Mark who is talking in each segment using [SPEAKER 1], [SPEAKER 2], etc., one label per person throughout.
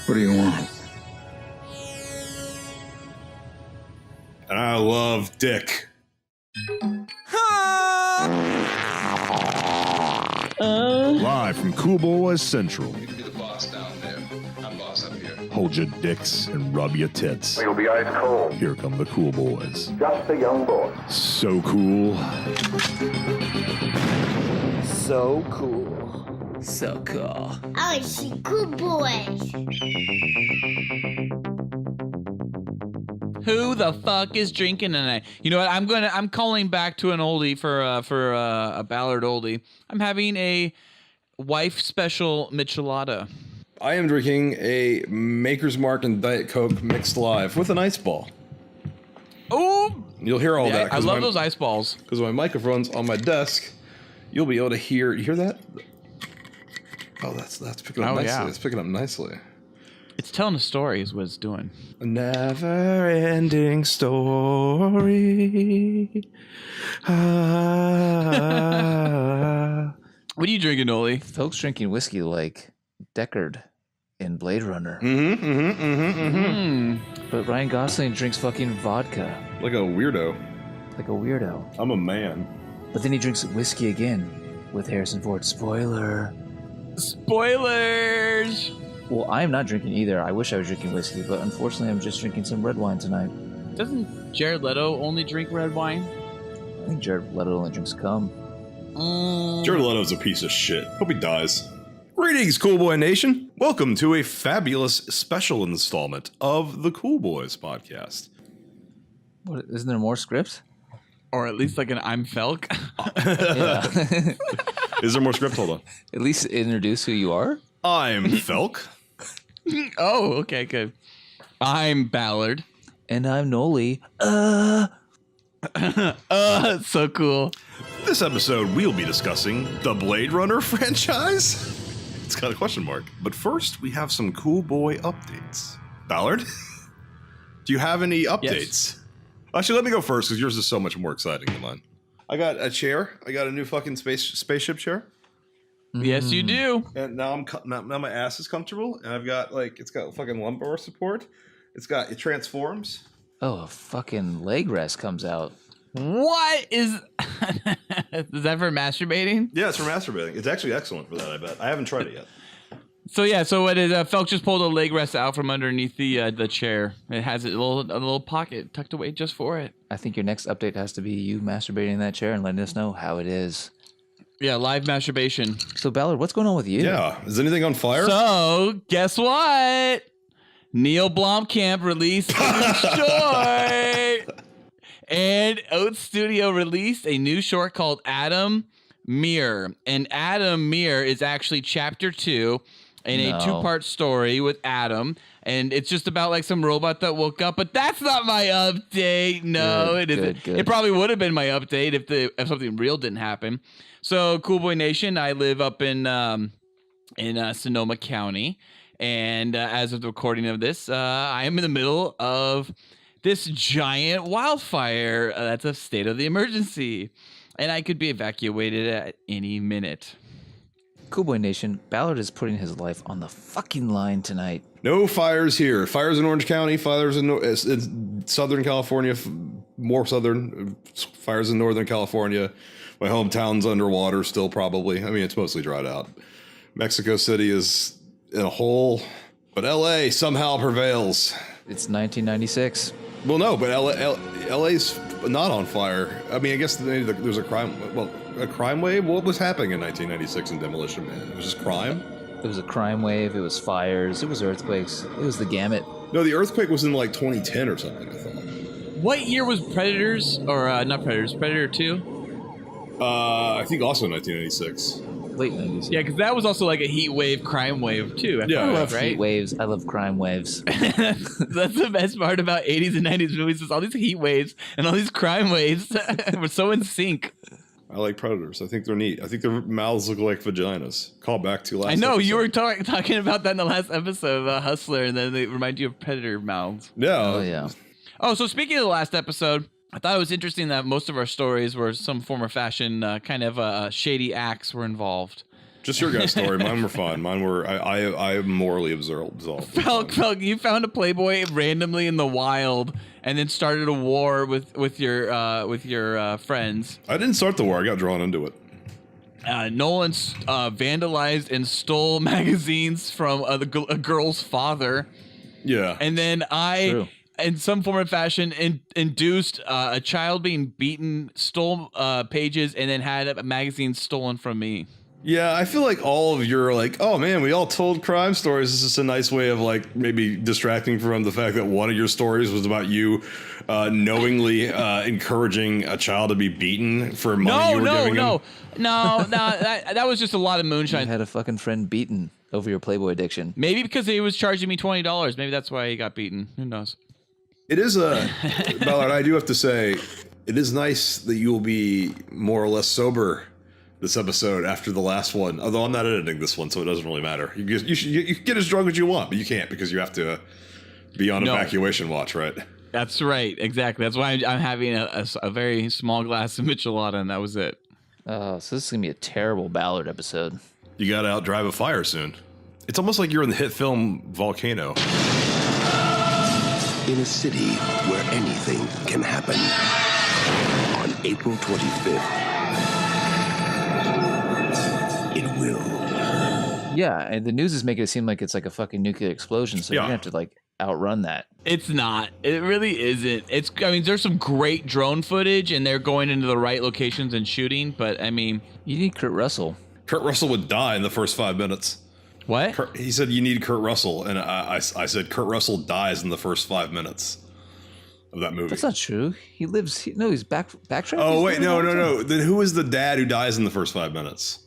[SPEAKER 1] What do you want?
[SPEAKER 2] And I love dick.
[SPEAKER 3] Live from Cool Boys Central.
[SPEAKER 4] You can be the boss down there. I'm boss up here.
[SPEAKER 3] Hold your dicks and rub your tits.
[SPEAKER 5] You'll be ice cold.
[SPEAKER 3] Here come the Cool Boys.
[SPEAKER 5] Just a young boy.
[SPEAKER 3] So cool.
[SPEAKER 6] So cool.
[SPEAKER 7] So cool.
[SPEAKER 8] I see cool boys.
[SPEAKER 7] Who the fuck is drinking tonight? You know what? I'm calling back to an oldie for a Ballard oldie. I'm having a wife special michelada.
[SPEAKER 2] I am drinking a Maker's Mark and Diet Coke mixed live with an ice ball.
[SPEAKER 7] Oh,
[SPEAKER 2] You'll hear all that.
[SPEAKER 7] I love those ice balls.
[SPEAKER 2] Because my microphone's on my desk, you'll be able to hear. You hear that? Oh, that's picking up nicely.
[SPEAKER 7] Yeah.
[SPEAKER 2] It's picking up nicely.
[SPEAKER 7] It's telling a story is what it's doing.
[SPEAKER 2] A never-ending story.
[SPEAKER 7] What are you drinking, Oli?
[SPEAKER 6] Folks drinking whiskey like Deckard in Blade Runner. But Ryan Gosling drinks fucking vodka
[SPEAKER 2] Like a weirdo.
[SPEAKER 6] like a weirdo.
[SPEAKER 2] I'm a man.
[SPEAKER 6] But then he drinks whiskey again with Harrison Ford. Spoiler.
[SPEAKER 7] Spoilers!
[SPEAKER 6] Well, I am not drinking either. I wish I was drinking whiskey, but unfortunately I'm just drinking some red wine tonight.
[SPEAKER 7] Doesn't Jared Leto only drink red wine?
[SPEAKER 6] I think Jared Leto only drinks cum.
[SPEAKER 2] Jared Leto's a piece of shit. Hope he dies. Greetings, Cool Boy Nation. Welcome to a fabulous special installment of the Cool Boys podcast.
[SPEAKER 6] What, isn't there more script?
[SPEAKER 7] Or at least like an I'm Felk?
[SPEAKER 6] Yeah.
[SPEAKER 2] Is there more script? Hold on.
[SPEAKER 6] At least introduce who you are.
[SPEAKER 2] I'm Felk.
[SPEAKER 7] Oh, okay, good. I'm Ballard.
[SPEAKER 6] And I'm Noli.
[SPEAKER 7] So cool.
[SPEAKER 2] This episode, we'll be discussing the Blade Runner franchise. It's got a question mark. But first, we have some Cool Boy updates. Ballard, do you have any updates?
[SPEAKER 7] Yes.
[SPEAKER 2] Actually, let me go first because yours is so much more exciting than mine. I got a chair. I got a new fucking spaceship chair.
[SPEAKER 7] Yes, you do.
[SPEAKER 2] And now now my ass is comfortable. And I've got it's got fucking lumbar support. It transforms.
[SPEAKER 6] Oh, a fucking leg rest comes out.
[SPEAKER 7] What is... Is that for masturbating?
[SPEAKER 2] Yeah, it's for masturbating. It's actually excellent for that, I bet. I haven't tried it yet.
[SPEAKER 7] So what is Felk just pulled a leg rest out from underneath the chair. It has a little pocket tucked away just for it.
[SPEAKER 6] I think your next update has to be you masturbating in that chair and letting us know how it is.
[SPEAKER 7] Yeah, live masturbation.
[SPEAKER 6] So, Ballard, what's going on with you?
[SPEAKER 2] Yeah. Is anything on fire?
[SPEAKER 7] So, guess what? Neil Blomkamp released a new short. And Oat Studio released a new short called Adam Mir. And Adam Mir is actually chapter 2 in a 2-part story with Adam. And it's just about like some robot that woke up. But that's not my update. No, it isn't.
[SPEAKER 6] Good.
[SPEAKER 7] It probably would have been my update if something real didn't happen. So, Cool Boy Nation, I live up in Sonoma County. And as of the recording of this, I am in the middle of this giant wildfire. That's a state of the emergency. And I could be evacuated at any minute.
[SPEAKER 6] Cool Boy Nation, Ballard is putting his life on the fucking line tonight.
[SPEAKER 2] No fires here. Fires in Orange County. Fires in Southern California. More southern. Fires in Northern California. My hometown's underwater still, probably. I mean, it's mostly dried out. Mexico City is in a hole, but LA somehow prevails.
[SPEAKER 6] It's 1996.
[SPEAKER 2] Well, no, but LA's not on fire. I mean, I guess maybe there's a crime wave. What was happening in 1996 in Demolition Man? It was just crime.
[SPEAKER 6] It was a crime wave. It was fires. It was earthquakes. It was the gamut.
[SPEAKER 2] No, the earthquake was in like 2010 or something, I thought.
[SPEAKER 7] What year was Predators, or not Predators, Predator 2?
[SPEAKER 2] I think also 1996.
[SPEAKER 6] Late 90s.
[SPEAKER 7] Yeah, because that was also like a heat wave, crime wave too.
[SPEAKER 2] Yeah,
[SPEAKER 6] I love
[SPEAKER 7] right?
[SPEAKER 6] heat waves. I love crime waves.
[SPEAKER 7] That's the best part about 80s and 90s movies is all these heat waves and all these crime waves were so in sync.
[SPEAKER 2] I like predators. I think they're neat. I think their mouths look like vaginas. Call back to last
[SPEAKER 7] I know,
[SPEAKER 2] episode.
[SPEAKER 7] you were talking about that in the last episode about Hustler, and then they remind you of predator mouths.
[SPEAKER 2] Yeah.
[SPEAKER 6] Oh, yeah.
[SPEAKER 7] Oh, so speaking of the last episode, I thought it was interesting that most of our stories were some form or fashion kind of shady acts were involved.
[SPEAKER 2] Just your guys' story. Mine were fun. Mine were I morally absolved.
[SPEAKER 7] Felk, you found a Playboy randomly in the wild and then started a war with your friends.
[SPEAKER 2] I didn't start the war. I got drawn into it.
[SPEAKER 7] Nolan vandalized and stole magazines from a girl's father.
[SPEAKER 2] Yeah.
[SPEAKER 7] And then I, in some form or fashion, induced a child being beaten, stole pages, and then had a magazine stolen from me.
[SPEAKER 2] Yeah, I feel like all of your like, oh man, we all told crime stories. This is a nice way of like maybe distracting from the fact that one of your stories was about you knowingly encouraging a child to be beaten for money you were giving him.
[SPEAKER 7] No, that was just a lot of moonshine.
[SPEAKER 6] You had a fucking friend beaten over your Playboy addiction.
[SPEAKER 7] Maybe because he was charging me $20. Maybe that's why he got beaten. Who knows?
[SPEAKER 2] It is Ballard, I do have to say, it is nice that you will be more or less sober this episode after the last one. Although I'm not editing this one, so it doesn't really matter. You can get as drunk as you want, but you can't because you have to be on evacuation watch, right?
[SPEAKER 7] That's right. Exactly. That's why I'm having a very small glass of Michelada, and that was it.
[SPEAKER 6] Oh, so this is going to be a terrible Ballard episode.
[SPEAKER 2] You got to outdrive a fire soon. It's almost like you're in the hit film Volcano.
[SPEAKER 1] In a city where anything can happen. On April 25th, it will.
[SPEAKER 6] Yeah, and the news is making it seem like it's like a fucking nuclear explosion, so you're going to have to like outrun that.
[SPEAKER 7] It's not. It really isn't. I mean, there's some great drone footage, and they're going into the right locations and shooting, but I mean...
[SPEAKER 6] You need Kurt Russell.
[SPEAKER 2] Kurt Russell would die in the first 5 minutes.
[SPEAKER 7] What?
[SPEAKER 2] He said you need Kurt Russell, and I said Kurt Russell dies in the first 5 minutes of that movie.
[SPEAKER 6] That's not true. He lives... he's backtracking.
[SPEAKER 2] Oh, wait, no. Then who is the dad who dies in the first 5 minutes?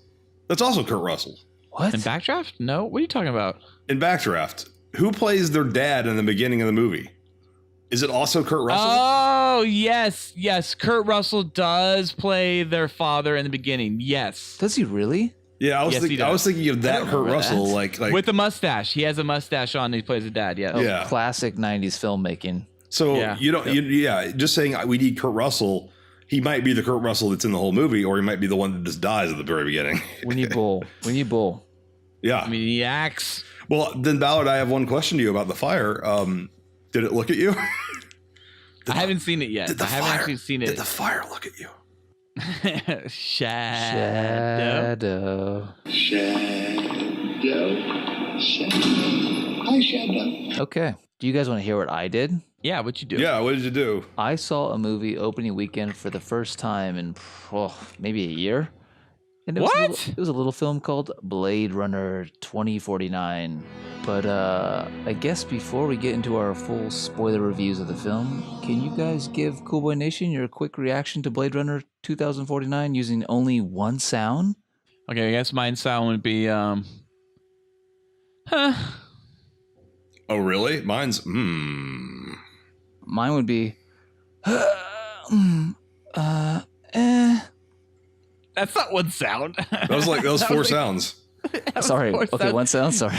[SPEAKER 2] That's also Kurt Russell.
[SPEAKER 6] What?
[SPEAKER 7] In Backdraft? No. What are you talking about?
[SPEAKER 2] In Backdraft, who plays their dad in the beginning of the movie? Is it also Kurt Russell?
[SPEAKER 7] Oh, yes. Kurt Russell does play their father in the beginning. Yes.
[SPEAKER 6] Does he really?
[SPEAKER 2] Yeah, I was thinking of that Kurt Russell, like
[SPEAKER 7] with a mustache. He has a mustache on. And he plays a dad. Yeah.
[SPEAKER 2] Yeah.
[SPEAKER 6] Classic '90s filmmaking.
[SPEAKER 2] So just saying we need Kurt Russell. He might be the Kurt Russell that's in the whole movie, or he might be the one that just dies at the very beginning.
[SPEAKER 6] We need Bull.
[SPEAKER 2] Yeah.
[SPEAKER 7] I mean, he acts.
[SPEAKER 2] Well, then Ballard, I have one question to you about the fire. Did it look at you?
[SPEAKER 7] I haven't seen it yet. I haven't actually seen it.
[SPEAKER 2] Did the fire look at you?
[SPEAKER 7] Shadow.
[SPEAKER 1] Hi, Shadow.
[SPEAKER 6] Okay. Do you guys want to hear what I did?
[SPEAKER 7] Yeah, what you do?
[SPEAKER 2] Yeah, what did you do?
[SPEAKER 6] I saw a movie opening weekend for the first time in maybe a year. And it was a little film called Blade Runner 2049. But I guess before we get into our full spoiler reviews of the film, can you guys give Cool Boy Nation your quick reaction to Blade Runner 2049 using only one sound?
[SPEAKER 7] Okay, I guess mine sound would be huh.
[SPEAKER 2] Oh, really? Mine's
[SPEAKER 6] Mine would be
[SPEAKER 7] That's not one sound.
[SPEAKER 2] That was four sounds.
[SPEAKER 6] Sorry. Okay, one sound. Sorry.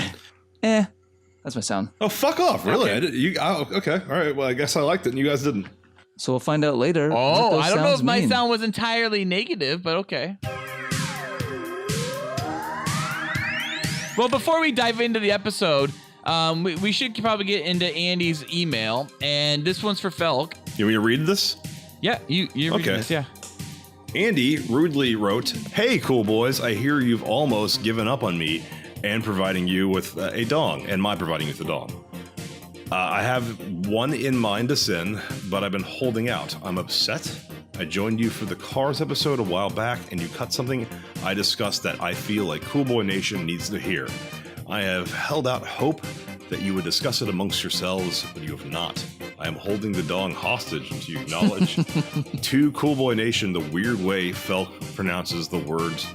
[SPEAKER 6] That's my sound.
[SPEAKER 2] Oh, fuck off! Really? Okay. All right. Well, I guess I liked it, and you guys didn't.
[SPEAKER 6] So we'll find out later.
[SPEAKER 7] Oh, I don't know if my sound was entirely negative, but okay. Well, before we dive into the episode, we should probably get into Andy's email, and this one's for Felk.
[SPEAKER 2] You want me to read this?
[SPEAKER 7] Yeah, you're reading this, yeah.
[SPEAKER 2] Andy rudely wrote, "Hey, cool boys, I hear you've almost given up on me and providing you with a dong, and my providing you with a dong. I have one in mind to send, but I've been holding out. I'm upset. I joined you for the Cars episode a while back, and you cut something I discussed that I feel like Cool Boy Nation needs to hear. I have held out hope that you would discuss it amongst yourselves, but you have not. I am holding the dong hostage until you acknowledge to Cool Boy Nation the weird way Felk pronounces words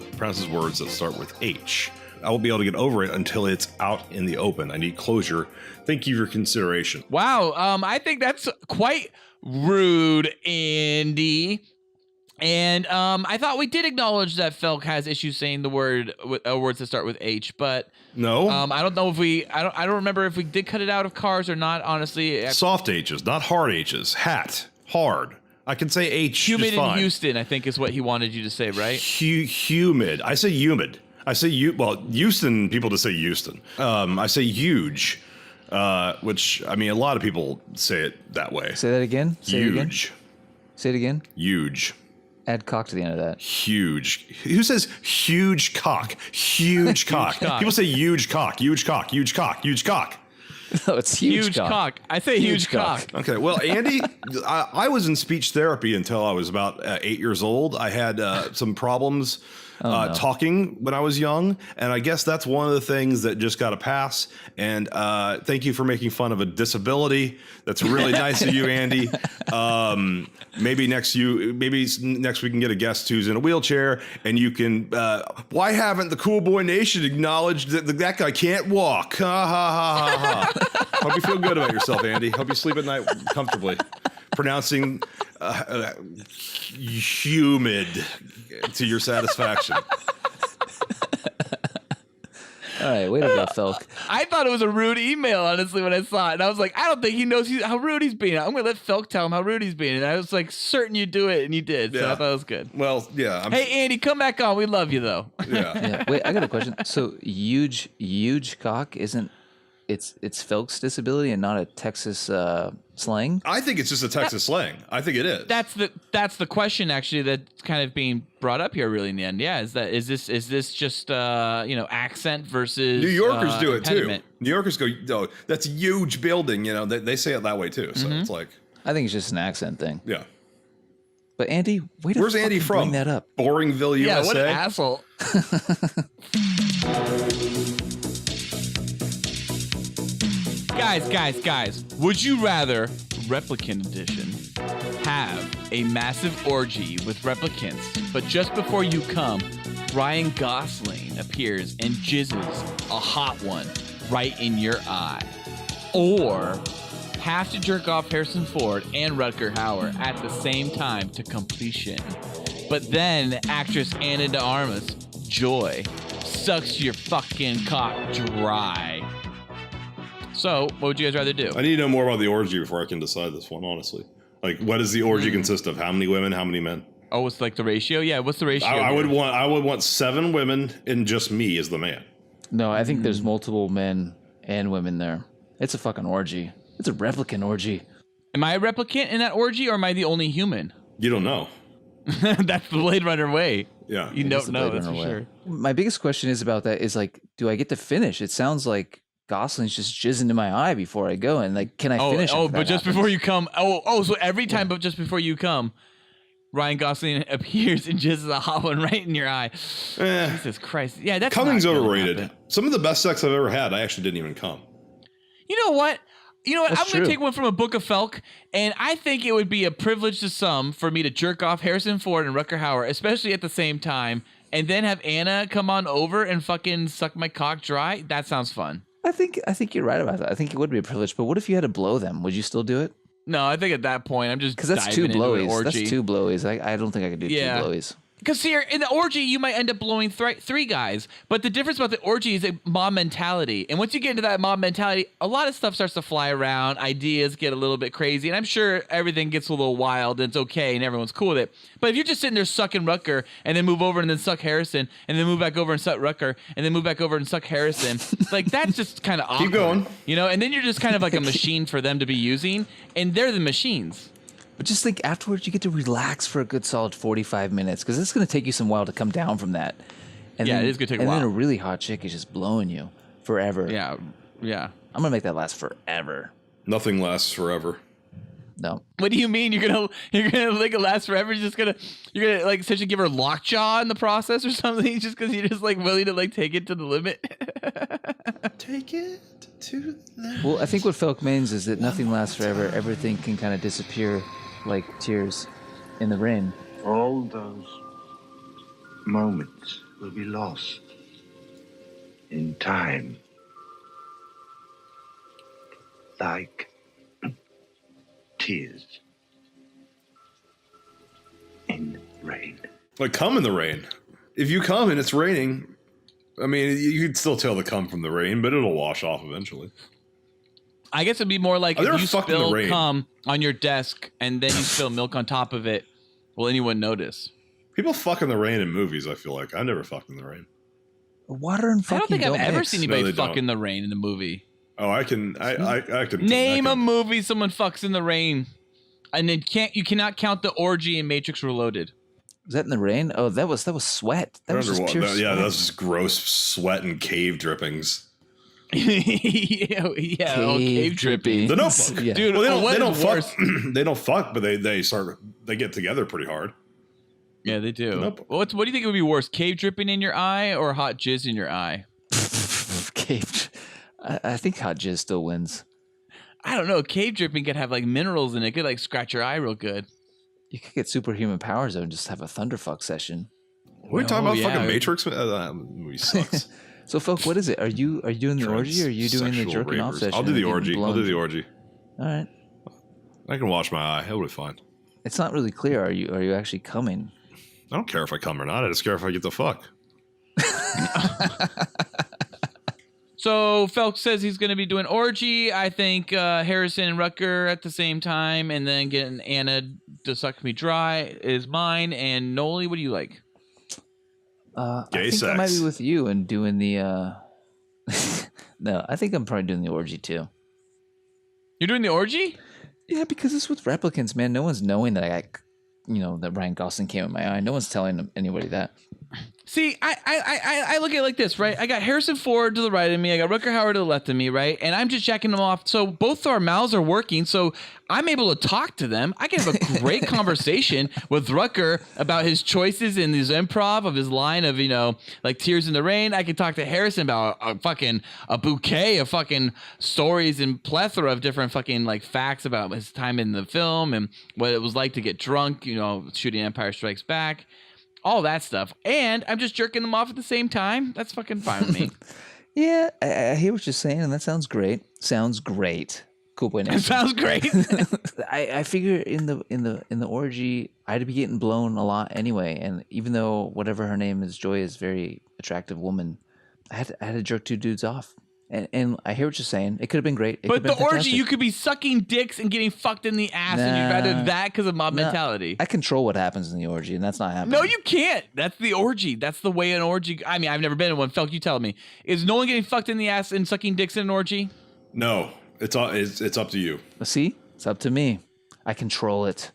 [SPEAKER 2] that start with H. I won't be able to get over it until it's out in the open. I need closure. Thank you for your consideration."
[SPEAKER 7] Wow, I think that's quite rude, Andy. And I thought we did acknowledge that Felk has issues saying the words that start with H, but
[SPEAKER 2] no,
[SPEAKER 7] I don't know if I don't remember if we did cut it out of Cars or not. Honestly,
[SPEAKER 2] soft H's, not hard H's. Hat, hard. I can say H.
[SPEAKER 7] Humid
[SPEAKER 2] just fine.
[SPEAKER 7] in Houston, I think, is what he wanted you to say, right?
[SPEAKER 2] Humid. I say humid. I say Houston. People just say Houston. I say huge, which I mean a lot of people say it that way.
[SPEAKER 6] Say that again. Say it again.
[SPEAKER 2] Huge.
[SPEAKER 6] Say it again.
[SPEAKER 2] Huge.
[SPEAKER 6] Add cock to the end of that.
[SPEAKER 2] Huge. Who says huge cock? Huge cock.
[SPEAKER 7] cock.
[SPEAKER 2] People say huge cock. Huge cock. Huge cock. Huge cock.
[SPEAKER 6] No, it's huge cock.
[SPEAKER 7] I say huge cock.
[SPEAKER 2] Okay, well, Andy, I was in speech therapy until I was about 8 years old. I had some problems talking when I was young, and I guess that's one of the things that just got a pass. And thank you for making fun of a disability. That's really nice of you, Andy. Maybe next we can get a guest who's in a wheelchair, and you can. Why haven't the Cool Boy Nation acknowledged that guy can't walk? Ha ha ha ha ha. Hope you feel good about yourself, Andy. Hope you sleep at night comfortably. Pronouncing humid to your satisfaction.
[SPEAKER 6] All right, way to go, Felk.
[SPEAKER 7] I thought it was a rude email, honestly, when I saw it. And I was like, I don't think he knows how rude he's being. I'm going to let Felk tell him how rude he's being. And I was like, certain you do it, and you did. So I thought it was good.
[SPEAKER 2] Well, yeah.
[SPEAKER 7] Hey, Andy, come back on. We love you, though.
[SPEAKER 2] Yeah.
[SPEAKER 6] Yeah. Wait, I got a question. So huge cock isn't it's Felk's disability and not a Texas slang?
[SPEAKER 2] I think it's just a Texas slang. I think it is.
[SPEAKER 7] That's the question actually that's kind of being brought up here really in the end. Yeah, is this just accent versus
[SPEAKER 2] New Yorkers do it
[SPEAKER 7] impediment?
[SPEAKER 2] too. New Yorkers go, oh, that's a huge building. You know, they say it that way too. So it's like,
[SPEAKER 6] I think it's just an accent thing.
[SPEAKER 2] yeah.
[SPEAKER 6] But Andy,
[SPEAKER 2] Where's Andy from?
[SPEAKER 6] Bring that up.
[SPEAKER 2] Boringville, USA.
[SPEAKER 7] Yeah, what an asshole. Guys, would you rather, Replicant Edition, have a massive orgy with replicants, but just before you come, Ryan Gosling appears and jizzes a hot one right in your eye? Or have to jerk off Harrison Ford and Rutger Hauer at the same time to completion, but then actress Ana de Armas, Joy, sucks your fucking cock dry? So, what would you guys rather do?
[SPEAKER 2] I need to know more about the orgy before I can decide this one, honestly. Like, what does the orgy consist of? How many women? How many men?
[SPEAKER 7] Oh, it's like the ratio? Yeah, what's the ratio?
[SPEAKER 2] I would want 7 women and just me as the man.
[SPEAKER 6] No, I think there's multiple men and women there. It's a fucking orgy. It's a replicant orgy.
[SPEAKER 7] Am I a replicant in that orgy, or am I the only human?
[SPEAKER 2] You don't know.
[SPEAKER 7] That's the Blade Runner way.
[SPEAKER 2] Yeah.
[SPEAKER 7] You don't know, that's for sure.
[SPEAKER 6] My biggest question is about that is like, do I get to finish? It sounds like Gosling's just jizzing in my eye before I go, and like, can I finish?
[SPEAKER 7] Oh, but just before you come. So every time, but just before you come, Ryan Gosling appears and jizzes a hot one right in your eye. Jesus Christ! Yeah, that's
[SPEAKER 2] Coming's
[SPEAKER 7] not gonna
[SPEAKER 2] overrated.
[SPEAKER 7] happen.
[SPEAKER 2] Some of the best sex I've ever had, I actually didn't even come.
[SPEAKER 7] You know what?
[SPEAKER 6] That's
[SPEAKER 7] I'm going
[SPEAKER 6] true.
[SPEAKER 7] to take one from a book of Felk, and I think it would be a privilege to some for me to jerk off Harrison Ford and Rutger Hauer, especially at the same time, and then have Anna come on over and fucking suck my cock dry. That sounds fun.
[SPEAKER 6] I think you're right about that. I think it would be a privilege. But what if you had to blow them? Would you still do it?
[SPEAKER 7] No, I think at that point I'm just
[SPEAKER 6] Because that's two
[SPEAKER 7] diving into an
[SPEAKER 6] blowies.
[SPEAKER 7] orgy.
[SPEAKER 6] That's 2 blowies. I don't think I could do 2 blowies.
[SPEAKER 7] Because here in the orgy, you might end up blowing 3 guys. But the difference about the orgy is a mob mentality. And once you get into that mob mentality, a lot of stuff starts to fly around. Ideas get a little bit crazy. And I'm sure everything gets a little wild and it's okay and everyone's cool with it. But if you're just sitting there sucking Rutger and then move over and then suck Harrison and then move back over and suck Rutger and then move back over and suck Harrison, like that's just kind of awkward.
[SPEAKER 2] Keep going.
[SPEAKER 7] You know, and then you're just kind of like a machine for them to be using. And they're the machines.
[SPEAKER 6] But just think afterwards, you get to relax for a good solid 45 minutes because it's going to take you some while to come down from that. And
[SPEAKER 7] Yeah,
[SPEAKER 6] then,
[SPEAKER 7] it is gonna take a
[SPEAKER 6] And then
[SPEAKER 7] while.
[SPEAKER 6] a really hot chick is just blowing you forever.
[SPEAKER 7] Yeah.
[SPEAKER 6] I'm going to make that last forever.
[SPEAKER 2] Nothing lasts forever.
[SPEAKER 6] No.
[SPEAKER 7] What do you mean you're gonna make it last forever? You're gonna like essentially give her lockjaw in the process or something just because you're just like willing to like take it to the limit?
[SPEAKER 2] Take it to the...
[SPEAKER 6] Well, I think what Felk means is that nothing lasts forever. Everything can kind of disappear like tears in the rain.
[SPEAKER 5] All those moments will be lost in time. Like tears in rain.
[SPEAKER 2] Like come in the rain. If you come and it's raining, I mean, you could still tell the cum from the rain, but it'll wash off eventually.
[SPEAKER 7] I guess it'd be more like
[SPEAKER 2] I've never
[SPEAKER 7] if you
[SPEAKER 2] fucked in the
[SPEAKER 7] spill
[SPEAKER 2] rain.
[SPEAKER 7] cum on your desk and then you spill milk on top of it. Will anyone notice?
[SPEAKER 2] People fuck in the rain in movies, I feel like. I never fucked in the rain.
[SPEAKER 6] Water and fucking
[SPEAKER 7] I don't think I've ever
[SPEAKER 6] mix.
[SPEAKER 7] seen anybody
[SPEAKER 2] they
[SPEAKER 7] fuck
[SPEAKER 2] don't.
[SPEAKER 7] in the rain in the movie.
[SPEAKER 2] Oh, I can
[SPEAKER 7] Name a movie someone fucks in the rain. And then you cannot count the orgy in Matrix Reloaded.
[SPEAKER 6] Was that in the rain? Oh, that was sweat. That was just pure sweat.
[SPEAKER 2] Yeah, that's just gross sweat and cave drippings.
[SPEAKER 7] Cave dripping.
[SPEAKER 2] The Notebook,
[SPEAKER 6] Yeah.
[SPEAKER 7] Dude.
[SPEAKER 2] Well,
[SPEAKER 7] What
[SPEAKER 2] they don't
[SPEAKER 7] is
[SPEAKER 2] fuck.
[SPEAKER 7] worse?
[SPEAKER 2] They don't fuck, but they get together pretty hard.
[SPEAKER 7] Yeah, they do.
[SPEAKER 2] Nope.
[SPEAKER 7] What do you think would be worse, cave dripping in your eye or hot jizz in your eye?
[SPEAKER 6] Cave. I think hot jizz still wins.
[SPEAKER 7] I don't know. Cave dripping could have like minerals in it. It could like scratch your eye real good.
[SPEAKER 6] You could get superhuman powers though and just have a thunderfuck session.
[SPEAKER 2] What are we talking about?
[SPEAKER 7] yeah.
[SPEAKER 2] Fucking Matrix? That movie sucks.
[SPEAKER 6] So, Felk, what is it? Are you doing the orgy or are you doing the
[SPEAKER 2] Transsexual
[SPEAKER 6] jerking off
[SPEAKER 2] rapers.
[SPEAKER 6] session?
[SPEAKER 2] I'll do the orgy.
[SPEAKER 6] All right.
[SPEAKER 2] I can wash my eye. It'll be fine.
[SPEAKER 6] It's not really clear. Are you actually coming?
[SPEAKER 2] I don't care if I come or not. I just care if I get the fuck.
[SPEAKER 7] So Felk says he's going to be doing orgy. I think Harrison and Rutger at the same time, and then getting Anna to suck me dry is mine. And Noli, what do you like?
[SPEAKER 6] I
[SPEAKER 2] Gay
[SPEAKER 6] think I might
[SPEAKER 2] sex.
[SPEAKER 6] be with you and doing the. No, I think I'm probably doing the orgy too.
[SPEAKER 7] You're doing the orgy?
[SPEAKER 6] Yeah, because it's with replicants, man. No one's knowing that that Ryan Gosling came in my eye. No one's telling anybody that.
[SPEAKER 7] See, I look at it like this, right? I got Harrison Ford to the right of me. I got Rutger Hauer to the left of me, right? And I'm just jacking them off. So both our mouths are working. So I'm able to talk to them. I can have a great conversation with Rutger about his choices in his improv of his line of, like Tears in the Rain. I can talk to Harrison about a bouquet of fucking stories and plethora of different fucking like facts about his time in the film and what it was like to get drunk, shooting Empire Strikes Back. All that stuff. And I'm just jerking them off at the same time. That's fucking fine with me.
[SPEAKER 6] Yeah, I hear what you're saying, and that sounds great. Sounds great. Cool boy nation.
[SPEAKER 7] It sounds great.
[SPEAKER 6] I figure in the orgy, I'd be getting blown a lot anyway. And even though whatever her name is, Joy is a very attractive woman, I had to jerk two dudes off. And I hear what you're saying. It could have been great.
[SPEAKER 7] But the orgy, you could be sucking dicks and getting fucked in the ass, and you'd rather that because of mob mentality.
[SPEAKER 6] I control what happens in the orgy, and that's not happening.
[SPEAKER 7] No, you can't. That's the orgy. That's the way an orgy. I mean, I've never been in one. Felk, you tell me. Is no one getting fucked in the ass and sucking dicks in an orgy?
[SPEAKER 2] No, it's up to you.
[SPEAKER 6] See, it's up to me. I control it.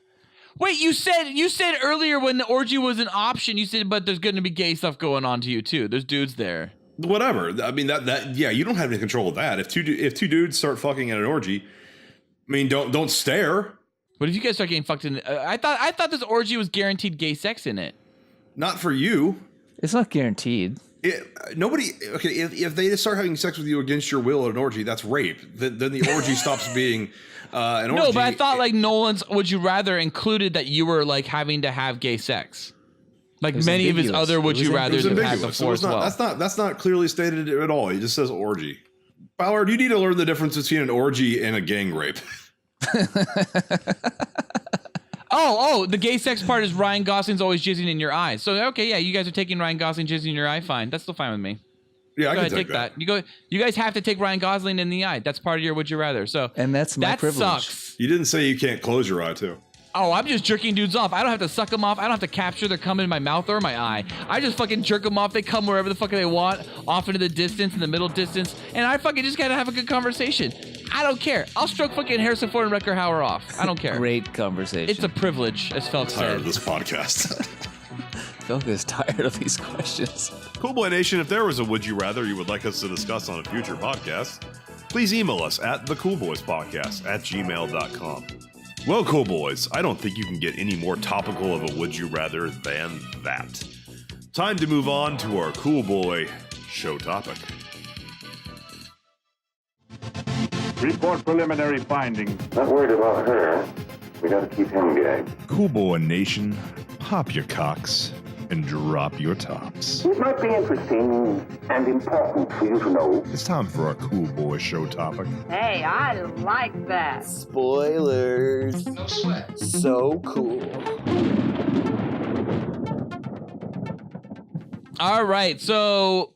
[SPEAKER 7] Wait, you said earlier when the orgy was an option, you said, but there's going to be gay stuff going on to you too. There's dudes there.
[SPEAKER 2] Whatever. I mean yeah, you don't have any control of that. If two dudes start fucking at an orgy, I mean, don't stare.
[SPEAKER 7] What if you guys start getting fucked in? I thought this orgy was guaranteed gay sex in it.
[SPEAKER 2] Not for you.
[SPEAKER 6] It's not guaranteed.
[SPEAKER 2] Nobody. Okay, if they start having sex with you against your will at an orgy, that's rape. Then the orgy stops being an orgy.
[SPEAKER 7] No, but I thought like Nolan's Would You Rather included that you were like having to have gay sex. Like many of his other Would You Rathers have had before as well.
[SPEAKER 2] That's not clearly stated at all. He just says orgy. Ballard, you need to learn the difference between an orgy and a gang rape.
[SPEAKER 7] Oh, the gay sex part is Ryan Gosling's always jizzing in your eye. So okay, yeah, you guys are taking Ryan Gosling jizzing in your eye. Fine, that's still fine with me.
[SPEAKER 2] Yeah, I
[SPEAKER 7] go
[SPEAKER 2] can
[SPEAKER 7] ahead,
[SPEAKER 2] take that.
[SPEAKER 7] You guys have to take Ryan Gosling in the eye. That's part of your Would You Rather. So
[SPEAKER 6] and that's my privilege.
[SPEAKER 7] Sucks.
[SPEAKER 2] You didn't say you can't close your eye too.
[SPEAKER 7] Oh, I'm just jerking dudes off. I don't have to suck them off. I don't have to capture their cum in my mouth or my eye. I just fucking jerk them off. They come wherever the fuck they want, off into the distance, in the middle distance, and I fucking just gotta have a good conversation. I don't care. I'll stroke fucking Harrison Ford and Rutger Hauer off. I don't care.
[SPEAKER 6] Great conversation.
[SPEAKER 7] It's a privilege, as Felk
[SPEAKER 2] Tired
[SPEAKER 7] said.
[SPEAKER 2] of this podcast.
[SPEAKER 6] Felk is tired of these questions.
[SPEAKER 3] Cool Boy Nation, if there was a Would You Rather you would like us to discuss on a future podcast, please email us at thecoolboyspodcast@gmail.com. Well, cool boys, I don't think you can get any more topical of a Would You Rather than that. Time to move on to our Cool Boy show topic.
[SPEAKER 9] Report preliminary findings.
[SPEAKER 10] Not worried about her. We gotta keep him gagged.
[SPEAKER 3] Cool Boy Nation, pop your cocks and drop your tops.
[SPEAKER 10] It might be interesting and important for you to know.
[SPEAKER 3] It's time for our Cool Boy show topic.
[SPEAKER 11] Hey, I like that.
[SPEAKER 12] Spoilers.
[SPEAKER 4] No sweat.
[SPEAKER 12] So cool.
[SPEAKER 7] All right, so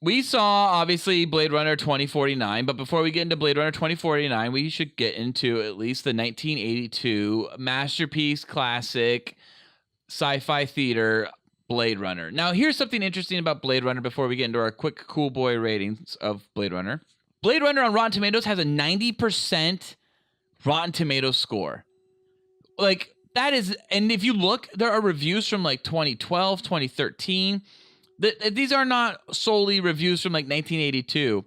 [SPEAKER 7] we saw obviously Blade Runner 2049, but before we get into Blade Runner 2049, we should get into at least the 1982 masterpiece classic sci-fi theater Blade Runner. Now, here's something interesting about Blade Runner before we get into our quick cool boy ratings of Blade Runner. Blade Runner on Rotten Tomatoes has a 90% Rotten Tomatoes score. Like, that is, and if you look, there are reviews from like 2012, 2013. These are not solely reviews from like 1982.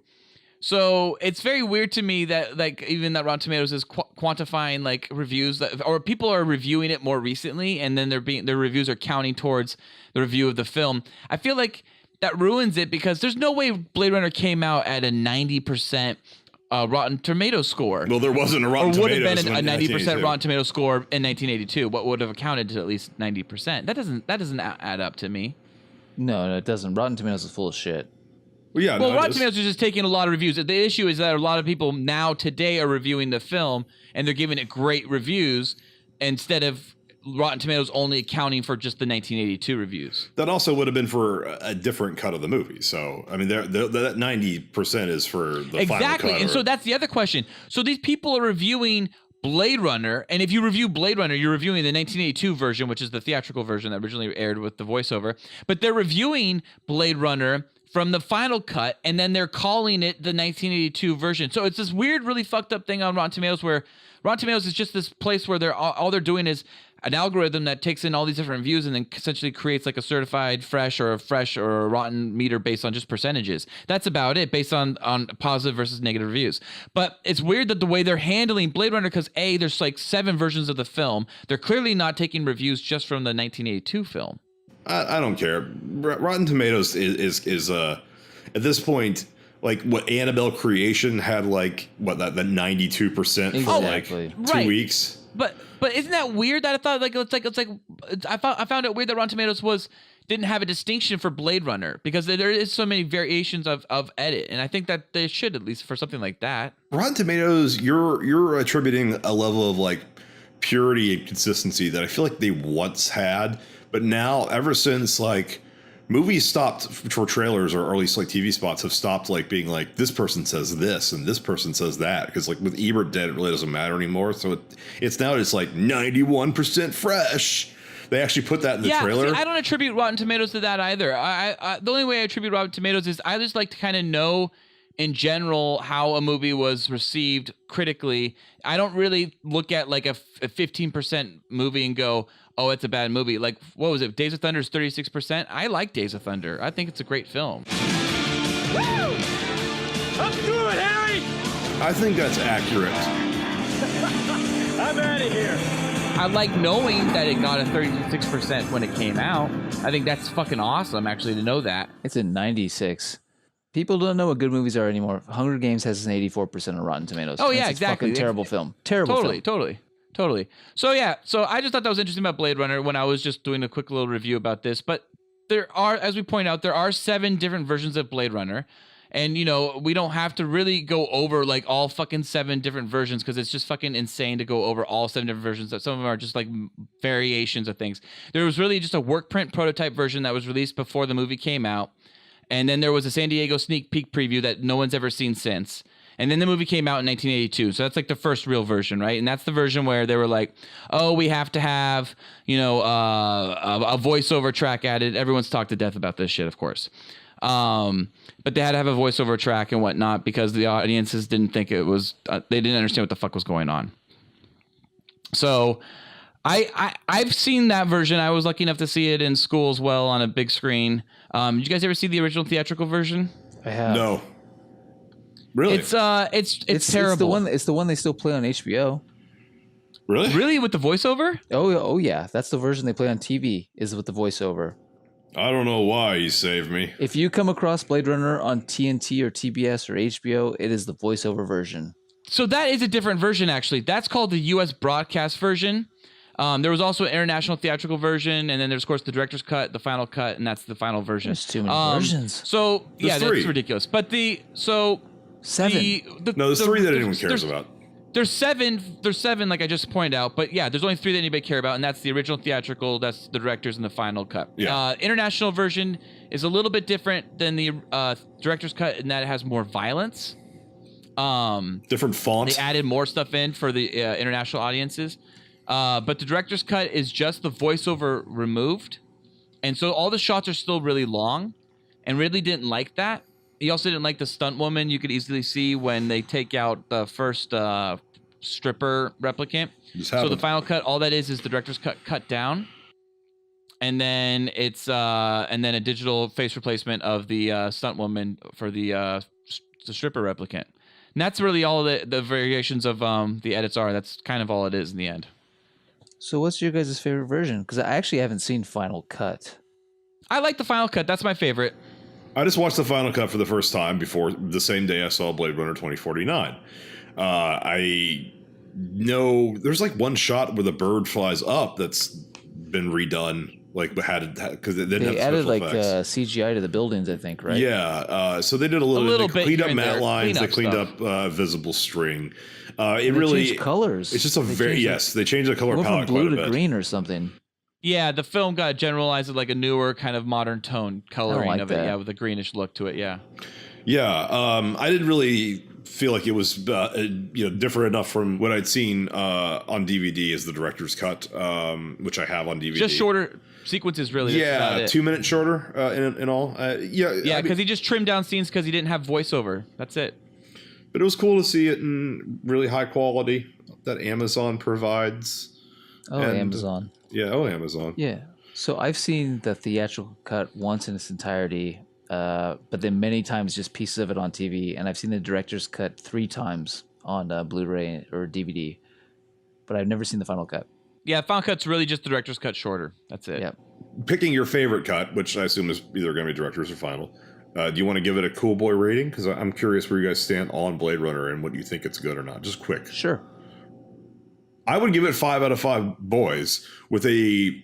[SPEAKER 7] So it's very weird to me that like even that Rotten Tomatoes is quantifying like reviews that, or people are reviewing it more recently, and then their reviews are counting towards the review of the film. I feel like that ruins it because there's no way Blade Runner came out at a 90% Rotten Tomatoes score.
[SPEAKER 2] Well, there wasn't a Rotten
[SPEAKER 7] Tomatoes. Or would
[SPEAKER 2] Tomatoes
[SPEAKER 7] have been a 90% Rotten Tomatoes score in 1982. What would have accounted to at least 90%? That doesn't add up to me.
[SPEAKER 6] No, it doesn't. Rotten Tomatoes is full of shit.
[SPEAKER 2] Well, yeah.
[SPEAKER 7] Well, Rotten Tomatoes is just taking a lot of reviews. The issue is that a lot of people now today are reviewing the film and they're giving it great reviews instead of Rotten Tomatoes only accounting for just the 1982 reviews.
[SPEAKER 2] That also would have been for a different cut of the movie. So, I mean, that 90% is for the final cut.
[SPEAKER 7] Exactly. And so that's the other question. So these people are reviewing Blade Runner, and if you review Blade Runner, you're reviewing the 1982 version, which is the theatrical version that originally aired with the voiceover. But they're reviewing Blade Runner from the final cut, and then they're calling it the 1982 version. So it's this weird, really fucked up thing on Rotten Tomatoes where Rotten Tomatoes is just this place where all they're doing is an algorithm that takes in all these different views and then essentially creates like a certified fresh or a rotten meter based on just percentages. That's about it, based on positive versus negative reviews. But it's weird that the way they're handling Blade Runner, because there's like 7 versions of the film. They're clearly not taking reviews just from the 1982 film.
[SPEAKER 2] I don't care. Rotten Tomatoes is at this point, like what Annabelle Creation had, like what that 92% for like 2 weeks.
[SPEAKER 7] But isn't that weird that I thought I found it weird that Rotten Tomatoes didn't have a distinction for Blade Runner, because there is so many variations of edit, and I think that they should, at least for something like that.
[SPEAKER 2] Rotten Tomatoes, you're attributing a level of like purity and consistency that I feel like they once had, but now ever since like movies stopped for trailers, or at least like TV spots have stopped like being like, this person says this and this person says that, because like with Ebert dead, it really doesn't matter anymore. So it's now it's like 91% fresh. They actually put that in the trailer.
[SPEAKER 7] See, I don't attribute Rotten Tomatoes to that either. I the only way I attribute Rotten Tomatoes is I just like to kind of know in general how a movie was received critically. I don't really look at like a 15% movie and go, oh, it's a bad movie. Like, what was it? Days of Thunder is 36%. I like Days of Thunder. I think it's a great film.
[SPEAKER 13] Woo! Up to it, Harry!
[SPEAKER 2] I think that's accurate.
[SPEAKER 13] I'm out of here.
[SPEAKER 7] I like knowing that it got a 36% when it came out. I think that's fucking awesome, actually, to know that.
[SPEAKER 6] It's a 96. People don't know what good movies are anymore. Hunger Games has an 84% on Rotten Tomatoes.
[SPEAKER 7] Oh, yeah,
[SPEAKER 6] it's
[SPEAKER 7] exactly.
[SPEAKER 6] Fucking terrible film. Terrible film.
[SPEAKER 7] Totally. So I just thought that was interesting about Blade Runner when I was just doing a quick little review about this. But there are, as we point out, there are 7 different versions of Blade Runner. And, you know, we don't have to really go over like all fucking 7 different versions, because it's just fucking insane to go over all 7 different versions. Some of them are just like variations of things. There was really just a work print prototype version that was released before the movie came out. And then there was a San Diego sneak peek preview that no one's ever seen since. And then the movie came out in 1982. So that's like the first real version, right? And that's the version where they were like, oh, we have to have, you know, a voiceover track added. Everyone's talked to death about this shit, of course. But they had to have a voiceover track and whatnot because the audiences didn't think it was, they didn't understand what the fuck was going on. So I've seen that version. I was lucky enough to see it in school as well on a big screen. Did you guys ever see the original theatrical version?
[SPEAKER 6] I have.
[SPEAKER 2] No. Really?
[SPEAKER 7] It's terrible.
[SPEAKER 6] It's the one they still play on HBO.
[SPEAKER 7] Really with the voiceover?
[SPEAKER 6] Oh yeah, that's the version they play on TV. Is with the voiceover.
[SPEAKER 2] I don't know why you saved me.
[SPEAKER 6] If you come across Blade Runner on TNT or TBS or HBO, it is the voiceover version.
[SPEAKER 7] So that is a different version, actually. That's called the U.S. broadcast version. There was also an international theatrical version, and then there's, of course, the director's cut, the final cut, and that's the final version.
[SPEAKER 6] There's too many versions.
[SPEAKER 7] So,
[SPEAKER 2] there's
[SPEAKER 7] that's
[SPEAKER 2] 3.
[SPEAKER 7] ridiculous. But
[SPEAKER 6] Seven.
[SPEAKER 2] There's 3 that anyone cares about.
[SPEAKER 7] There's 7, like I just pointed out, but yeah, there's only 3 that anybody care about, and that's the original theatrical, that's the director's, and the final cut.
[SPEAKER 2] Yeah.
[SPEAKER 7] International version is a little bit different than the director's cut in that it has more violence.
[SPEAKER 2] Different fonts.
[SPEAKER 7] They added more stuff in for the international audiences. But the director's cut is just the voiceover removed. And so all the shots are still really long, and Ridley didn't like that. He also didn't like the stunt woman. You could easily see when they take out the first stripper replicant. So the final cut, all that is the director's cut down, and then it's and then a digital face replacement of the stunt woman for the stripper replicant. And that's really all the variations of the edits are. That's kind of all it is in the end.
[SPEAKER 6] So what's your guys' favorite version? Because I actually haven't seen Final Cut.
[SPEAKER 7] I like the Final Cut. That's my favorite.
[SPEAKER 2] I just watched the Final Cut for the first time before the same day I saw Blade Runner 2049. I know there's like one shot where the bird flies up that's been redone, like because they didn't have
[SPEAKER 6] added like
[SPEAKER 2] effects.
[SPEAKER 6] CGI to the buildings, I think, right?
[SPEAKER 2] Yeah, so they did a little bit. They cleaned up matte lines. They cleaned up visible string. It really
[SPEAKER 6] changed colors.
[SPEAKER 2] It's just they changed the color palette
[SPEAKER 6] from blue
[SPEAKER 2] quite a
[SPEAKER 6] to
[SPEAKER 2] bit.
[SPEAKER 6] green or something.
[SPEAKER 7] Yeah, the film got generalized like a newer kind of modern tone coloring
[SPEAKER 6] like
[SPEAKER 7] of
[SPEAKER 6] that.
[SPEAKER 7] it. Yeah, with a greenish look to it. Yeah.
[SPEAKER 2] Yeah, I didn't really feel like it was different enough from what I'd seen on DVD as the director's cut, which I have on DVD.
[SPEAKER 7] Just shorter sequences, really.
[SPEAKER 2] Yeah, 2 minutes shorter in all.
[SPEAKER 7] Yeah, because he just trimmed down scenes because he didn't have voiceover. That's it.
[SPEAKER 2] But it was cool to see it in really high quality that Amazon provides.
[SPEAKER 6] Amazon.
[SPEAKER 2] Yeah, Amazon.
[SPEAKER 6] Yeah. So I've seen the theatrical cut once in its entirety, but then many times just pieces of it on TV. And I've seen the director's cut 3 times on Blu-ray or DVD, but I've never seen the final cut.
[SPEAKER 7] Yeah, final cut's really just the director's cut shorter. That's it.
[SPEAKER 6] Yeah.
[SPEAKER 2] Picking your favorite cut, which I assume is either going to be director's or final. Do you want to give it a cool boy rating? Because I'm curious where you guys stand on Blade Runner and what you think it's good or not. Just quick.
[SPEAKER 6] Sure.
[SPEAKER 2] I would give it 5 out of 5 boys with a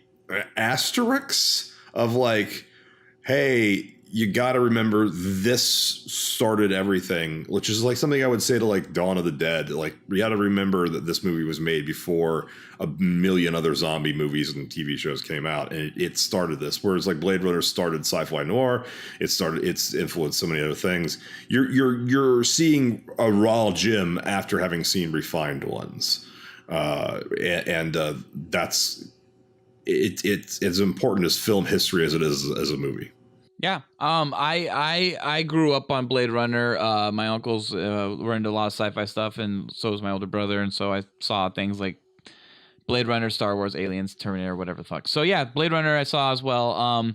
[SPEAKER 2] asterisk of like, hey, you got to remember this started everything, which is like something I would say to like Dawn of the Dead. Like, you got to remember that this movie was made before a million other zombie movies and TV shows came out, and it started this. Whereas like Blade Runner started sci-fi noir, it's influenced so many other things. You're seeing a raw gem after having seen refined ones. That's it's as important as film history as it is as a movie.
[SPEAKER 7] Yeah. I grew up on Blade Runner. My uncles were into a lot of sci-fi stuff, and so was my older brother, and so I saw things like Blade Runner, Star Wars, Aliens, Terminator, whatever the fuck. So yeah, Blade Runner I saw as well.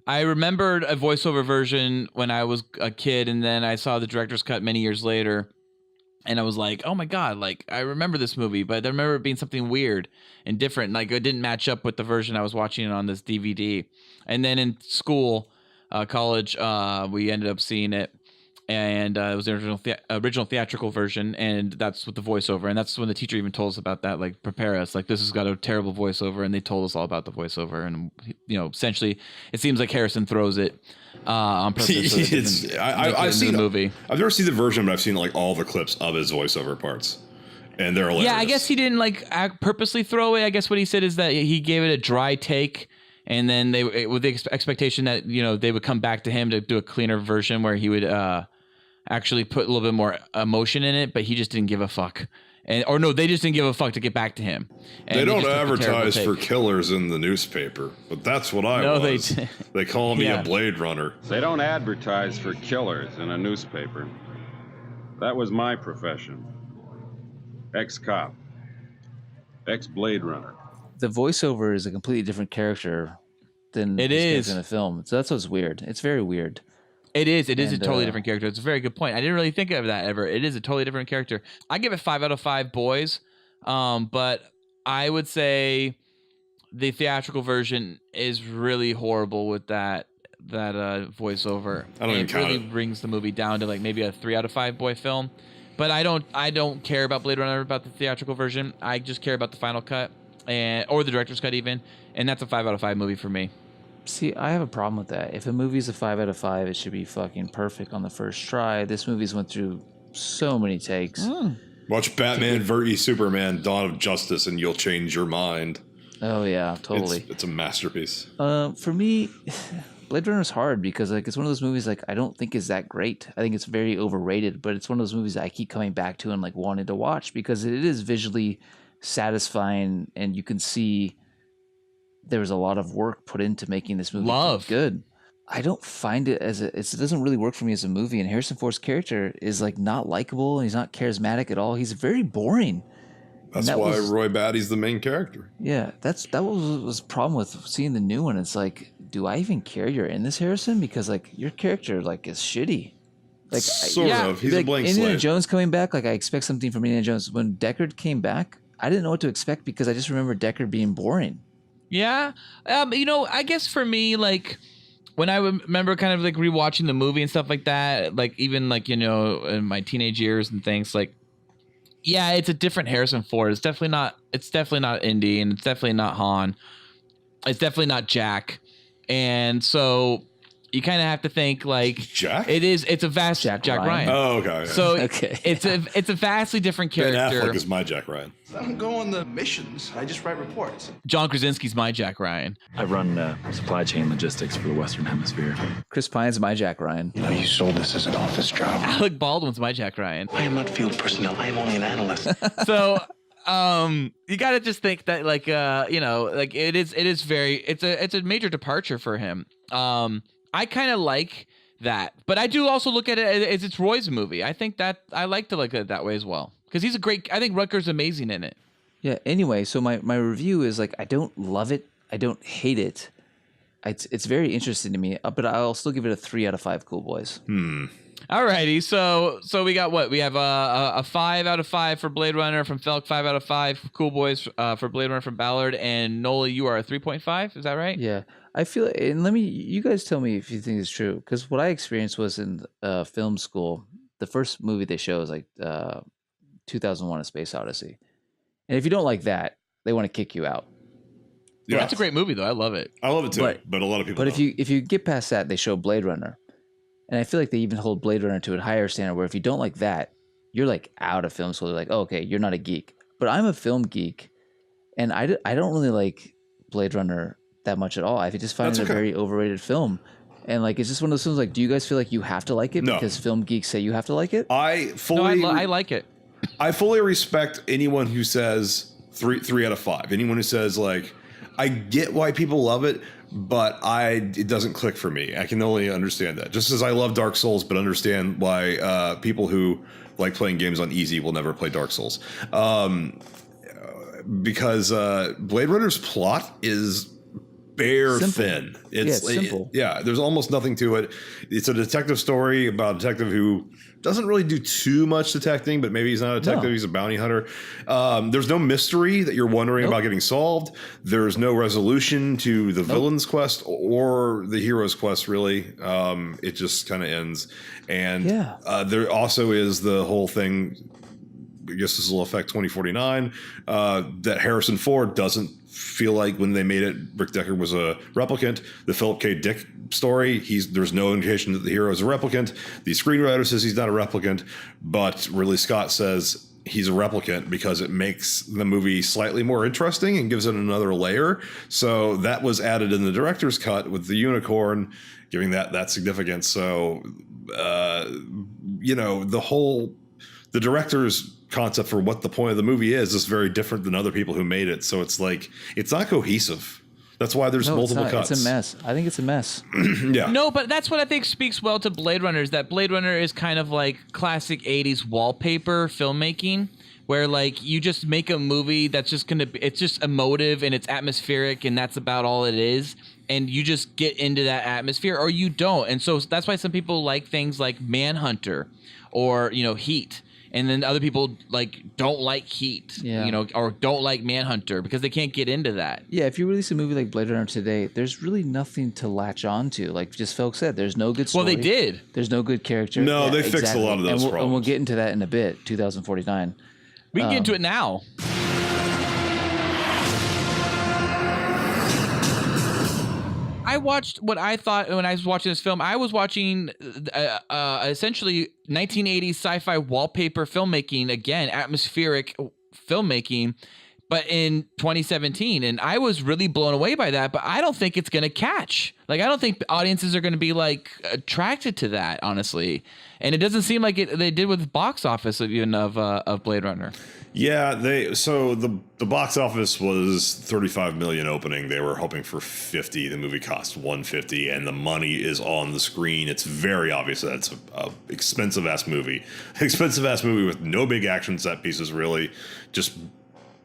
[SPEAKER 7] I remembered a voiceover version when I was a kid, and then I saw the director's cut many years later. And I was like, oh my God, like, I remember this movie, but I remember it being something weird and different. Like, it didn't match up with the version I was watching on this DVD. And then in school, college, we ended up seeing it. And it was the original theatrical version. And that's with the voiceover. And that's when the teacher even told us about that, like, prepare us. Like, this has got a terrible voiceover. And they told us all about the voiceover. And, essentially, it seems like Harrison throws it on purpose. So I've seen the movie.
[SPEAKER 2] I've never seen the version, but I've seen like all the clips of his voiceover parts, and they're hilarious.
[SPEAKER 7] Yeah, I guess he didn't like purposely throw it. I guess what he said is that he gave it a dry take, and then they with the expectation that they would come back to him to do a cleaner version where he would actually put a little bit more emotion in it, but he just didn't give a fuck. They just didn't give a fuck to get back to him. And
[SPEAKER 2] they don't advertise for killers in the newspaper, but that's what I was. They call me a Blade Runner.
[SPEAKER 14] They don't advertise for killers in a newspaper. That was my profession. Ex-cop. Ex-Blade Runner.
[SPEAKER 6] The voiceover is a completely different character than
[SPEAKER 7] it is
[SPEAKER 6] in a film. So that's what's weird. It's very weird.
[SPEAKER 7] It is a totally different character. It's a very good point. I didn't really think of that ever. It is a totally different character. I give it 5 out of 5 boys, but I would say the theatrical version is really horrible with that voiceover.
[SPEAKER 2] I don't even count
[SPEAKER 7] really brings the movie down to like maybe a 3 out of 5 boy film. But I don't care about Blade Runner, about the theatrical version. I just care about the final cut or the director's cut even, and that's a 5 out of 5 movie for me.
[SPEAKER 6] See, I have a problem with that. If a movie's a 5 out of 5, it should be fucking perfect on the first try. This movie's went through so many takes.
[SPEAKER 2] Watch Batman vs. Superman: Dawn of Justice, and you'll change your mind.
[SPEAKER 6] Oh yeah, totally.
[SPEAKER 2] It's a masterpiece.
[SPEAKER 6] For me, Blade Runner is hard because like it's one of those movies like I don't think is that great. I think it's very overrated, but it's one of those movies that I keep coming back to and like wanting to watch because it is visually satisfying, and you can see there was a lot of work put into making this movie good. I don't find it as it doesn't really work for me as a movie. And Harrison Ford's character is like not likable, and he's not charismatic at all. He's very boring.
[SPEAKER 2] That's why Roy Batty's the main character.
[SPEAKER 6] Yeah, that was the problem with seeing the new one. It's like, do I even care you're in this, Harrison? Because like your character like is shitty. Like
[SPEAKER 2] sort of. He's
[SPEAKER 6] like,
[SPEAKER 2] a blank
[SPEAKER 6] Indiana
[SPEAKER 2] slate.
[SPEAKER 6] Jones coming back, like I expect something from Indiana Jones. When Deckard came back, I didn't know what to expect because I just remember Deckard being boring.
[SPEAKER 7] Yeah. I guess for me, like when I remember kind of like rewatching the movie and stuff like that, like even like, in my teenage years and things, like, yeah, it's a different Harrison Ford. It's definitely not Indy, and it's definitely not Han. It's definitely not Jack. And so you kind of have to think like
[SPEAKER 2] Jack.
[SPEAKER 7] It's a vast Jack Ryan.
[SPEAKER 2] Oh, okay.
[SPEAKER 7] So it's a vastly different character.
[SPEAKER 2] Ben Affleck is my Jack Ryan.
[SPEAKER 15] I don't go on the missions. I just write reports.
[SPEAKER 7] John Krasinski's my Jack Ryan.
[SPEAKER 16] I run supply chain logistics for the Western Hemisphere.
[SPEAKER 6] Chris Pine's my Jack Ryan.
[SPEAKER 15] You sold this as an office job.
[SPEAKER 7] Alec Baldwin's my Jack Ryan.
[SPEAKER 15] I am not field personnel. I am only an analyst.
[SPEAKER 7] So you got to just think that like like it's a major departure for him. I kind of like that, but I do also look at it as it's Roy's movie. I think that I like to look at it that way as well, because he's I think Rutger's amazing in it.
[SPEAKER 6] Yeah. Anyway, so my review is like, I don't love it. I don't hate it. It's very interesting to me, but I'll still give it a 3 out of 5 Cool Boys.
[SPEAKER 7] Alrighty, so we got what? We have a 5 out of 5 for Blade Runner from Felk, 5 out of 5 Cool Boys for Blade Runner from Ballard, and Nola, you are a 3.5. Is that right?
[SPEAKER 6] Yeah. I feel, and you guys tell me if you think it's true, because what I experienced was in film school, the first movie they show is like 2001: A Space Odyssey, and if you don't like that, they want to kick you out.
[SPEAKER 7] Yeah, that's a great movie though. I love it.
[SPEAKER 2] I love it too, but a lot of people.
[SPEAKER 6] But if you get past that, they show Blade Runner, and I feel like they even hold Blade Runner to a higher standard. Where if you don't like that, you're like out of film school. They're like, oh, okay, you're not a geek. But I'm a film geek, and I don't really like Blade Runner that much at all. I just find it a very overrated film. And like, it's just one of those films like, do you guys feel like you have to like it because film geeks say you have to like it?
[SPEAKER 2] I
[SPEAKER 7] like it.
[SPEAKER 2] I fully respect anyone who says 3 out of 5. Anyone who says like, I get why people love it, but it doesn't click for me. I can only understand that. Just as I love Dark Souls, but understand why people who like playing games on easy will never play Dark Souls. Because Blade Runner's plot is thin. It's simple. There's almost nothing to it. It's a detective story about a detective who doesn't really do too much detecting, but maybe he's not a detective. He's a bounty hunter. There's no mystery that you're wondering about getting solved. There's no resolution to the villain's quest or the hero's quest, really. It just kind of ends. And there also is the whole thing, I guess this will affect 2049, that Harrison Ford doesn't feel like when they made it, Rick Deckard was a replicant. The Philip K. Dick story, there's no indication that the hero is a replicant. The screenwriter says he's not a replicant, but Ridley Scott says he's a replicant because it makes the movie slightly more interesting and gives it another layer. So that was added in the director's cut with the unicorn, giving that significance. So, the director's concept for what the point of the movie is very different than other people who made it. So it's like, it's not cohesive. That's why there's multiple cuts.
[SPEAKER 6] It's a mess. I think it's a mess.
[SPEAKER 2] Yeah.
[SPEAKER 7] No, but that's what I think speaks well to Blade Runner, is that Blade Runner is kind of like classic 80s wallpaper filmmaking, where like you just make a movie that's just it's just emotive and it's atmospheric and that's about all it is. And you just get into that atmosphere or you don't. And so that's why some people like things like Manhunter or, Heat. And then other people like don't like Heat, or don't like Manhunter because they can't get into that.
[SPEAKER 6] Yeah, if you release a movie like Blade Runner today, there's really nothing to latch on to. Like just folks said, there's no good story.
[SPEAKER 7] Well, they did.
[SPEAKER 6] There's no good character.
[SPEAKER 2] No, they fixed a lot of those problems.
[SPEAKER 6] And we'll get into that in a bit, 2049.
[SPEAKER 7] We can get into it now. I watched what I thought when I was watching this film. I was watching essentially 1980s sci-fi wallpaper filmmaking, again, atmospheric filmmaking, but in 2017, and I was really blown away by that. But I don't think it's going to catch. Like, I don't think audiences are going to be like attracted to that, honestly. And it doesn't seem like they did with the box office even of Blade Runner.
[SPEAKER 3] Yeah, the box office was 35 million opening. They were hoping for 50. The movie cost 150, and the money is on the screen. It's very obvious that it's a expensive ass movie with no big action set pieces, really, just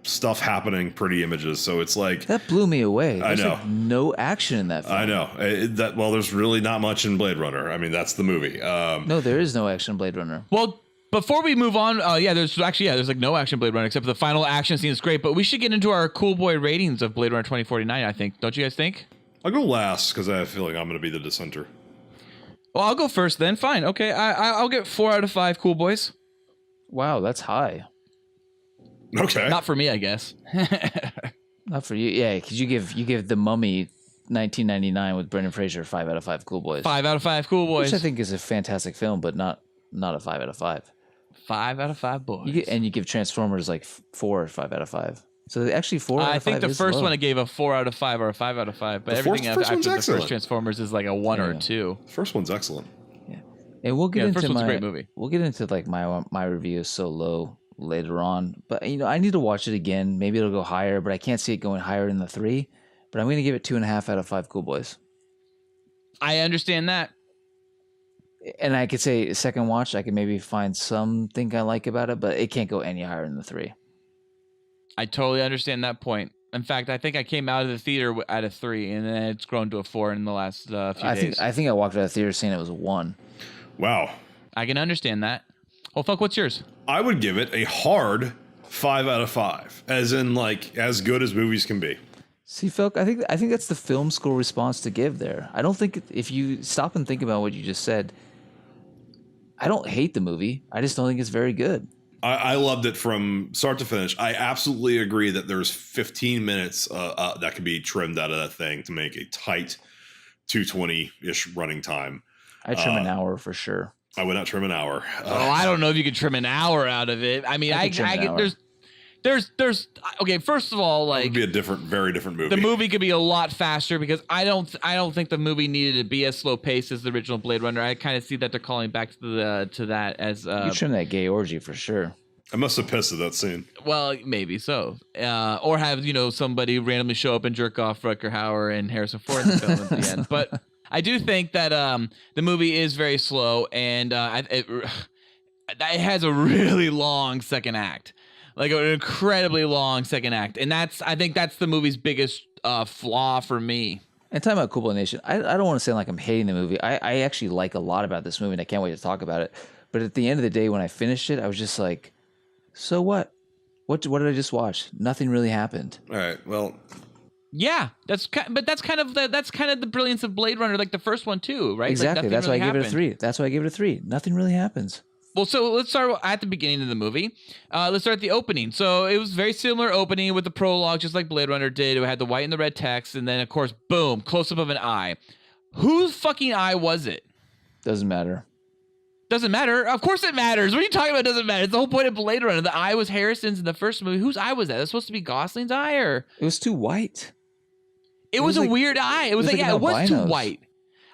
[SPEAKER 3] stuff happening, pretty images. So it's like
[SPEAKER 6] that blew me away. There's
[SPEAKER 3] I know
[SPEAKER 6] like no action in that film.
[SPEAKER 3] I know there's really not much in Blade Runner. I mean, that's the movie.
[SPEAKER 6] No, there is no action in Blade Runner.
[SPEAKER 7] Well, before we move on, there's like no action Blade Runner except for the final action scene is great. But we should get into our cool boy ratings of Blade Runner 2049. I think, don't you guys think?
[SPEAKER 3] I'll go last because I feel like I'm going to be the dissenter.
[SPEAKER 7] Well, I'll go first then. Fine, okay. I'll get 4 out of 5 cool boys.
[SPEAKER 6] Wow, that's high.
[SPEAKER 3] Okay.
[SPEAKER 7] Not for me, I guess.
[SPEAKER 6] Not for you, yeah, because you give The Mummy 1999 with Brendan Fraser 5 out of 5 cool boys.
[SPEAKER 7] 5 out of 5 cool boys.
[SPEAKER 6] Which I think is a fantastic film, but not a 5 out of 5.
[SPEAKER 7] 5 out of 5 boys.
[SPEAKER 6] You give Transformers like 4 or 5 out of 5. So actually 4 out of 5
[SPEAKER 7] I think the first
[SPEAKER 6] low.
[SPEAKER 7] one I gave a 4 out of 5 or a 5 out of 5, but
[SPEAKER 3] The
[SPEAKER 7] everything
[SPEAKER 3] first
[SPEAKER 7] after
[SPEAKER 3] one's
[SPEAKER 7] the
[SPEAKER 3] excellent.
[SPEAKER 7] first Transformers is like a 1 or a 2.
[SPEAKER 3] First one's excellent.
[SPEAKER 6] Yeah, and we'll get
[SPEAKER 7] the
[SPEAKER 6] into
[SPEAKER 7] first one's
[SPEAKER 6] my
[SPEAKER 7] a great movie.
[SPEAKER 6] We'll get into like my review is so low later on, but I need to watch it again. Maybe it'll go higher, but I can't see it going higher than the 3. But I'm going to give it 2.5 out of 5 cool boys.
[SPEAKER 7] I understand that.
[SPEAKER 6] And I could say second watch, I could maybe find something I like about it, but it can't go any higher than the 3.
[SPEAKER 7] I totally understand that point. In fact, I think I came out of the theater at a 3, and then it's grown to a 4 in the last few days.
[SPEAKER 6] I think I walked out of the theater saying it was a 1.
[SPEAKER 3] Wow.
[SPEAKER 7] I can understand that. Well, fuck, what's yours?
[SPEAKER 3] I would give it a hard 5 out of 5, as in like as good as movies can be.
[SPEAKER 6] See, Felk, I think that's the film school response to give there. I don't think if you stop and think about what you just said, I don't hate the movie. I just don't think it's very good.
[SPEAKER 3] I loved it from start to finish. I absolutely agree that there's 15 minutes that could be trimmed out of that thing to make a tight 220-ish running time.
[SPEAKER 6] I trim an hour for sure.
[SPEAKER 3] I would not trim an hour.
[SPEAKER 7] I don't know if you could trim an hour out of it. I mean, there's okay. First of all, like,
[SPEAKER 3] it would be a very different movie.
[SPEAKER 7] The movie could be a lot faster because I don't think the movie needed to be as slow paced as the original Blade Runner. I kind of see that they're calling back to that as
[SPEAKER 6] you trim that gay orgy for sure.
[SPEAKER 3] I must have pissed at that scene.
[SPEAKER 7] Well, maybe so, or have somebody randomly show up and jerk off Rutger Hauer and Harrison Ford in the film at the end. But I do think that the movie is very slow and it has a really long second act. Like an incredibly long second act. And I think that's the movie's biggest flaw for me.
[SPEAKER 6] And talking about Cool Boy Nation, I don't want to sound like I'm hating the movie. I actually like a lot about this movie and I can't wait to talk about it. But at the end of the day, when I finished it, I was just like, so what? What did I just watch? Nothing really happened.
[SPEAKER 3] All right, well.
[SPEAKER 7] Yeah, that's kind of the brilliance of Blade Runner, like the first one too, right?
[SPEAKER 6] Exactly.
[SPEAKER 7] Like
[SPEAKER 6] that's
[SPEAKER 7] really
[SPEAKER 6] why I gave it a 3. That's why I gave it a 3. Nothing really happens.
[SPEAKER 7] Well, so let's start at the beginning of the movie. Let's start at the opening. So it was very similar opening with the prologue, just like Blade Runner did. It had the white and the red text, and then, of course, boom, close-up of an eye. Whose fucking eye was it?
[SPEAKER 6] Doesn't matter.
[SPEAKER 7] Doesn't matter? Of course it matters. What are you talking about? Doesn't matter. It's the whole point of Blade Runner. The eye was Harrison's in the first movie. Whose eye was that? It was supposed to be Gosling's eye, or?
[SPEAKER 6] It was too white.
[SPEAKER 7] It was a weird eye. It was like it was too white.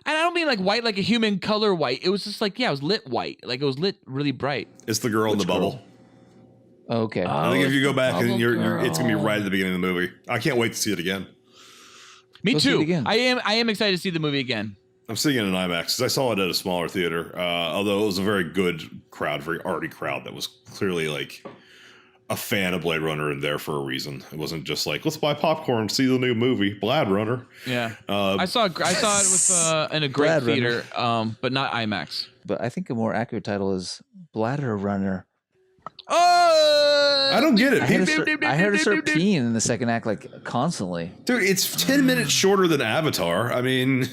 [SPEAKER 7] And I don't mean like white, like a human color white. It was just like, it was lit white. Like it was lit really bright.
[SPEAKER 3] It's the girl in the bubble.
[SPEAKER 6] Okay.
[SPEAKER 3] I think if you go back and it's going to be right at the beginning of the movie. I can't wait to see it again.
[SPEAKER 7] Me too. I am excited to see the movie again.
[SPEAKER 3] I'm seeing it in IMAX because I saw it at a smaller theater. Although it was a very good crowd, very arty crowd that was clearly like a fan of Blade Runner and there for a reason. It wasn't just like, let's buy popcorn, see the new movie, Blade Runner.
[SPEAKER 7] Yeah, I saw it with in a great Blade theater, but not IMAX.
[SPEAKER 6] But I think a more accurate title is Bladder Runner.
[SPEAKER 3] I don't get it.
[SPEAKER 6] I heard her start peeing in the second act like constantly.
[SPEAKER 3] Dude, it's 10 minutes shorter than Avatar. I mean...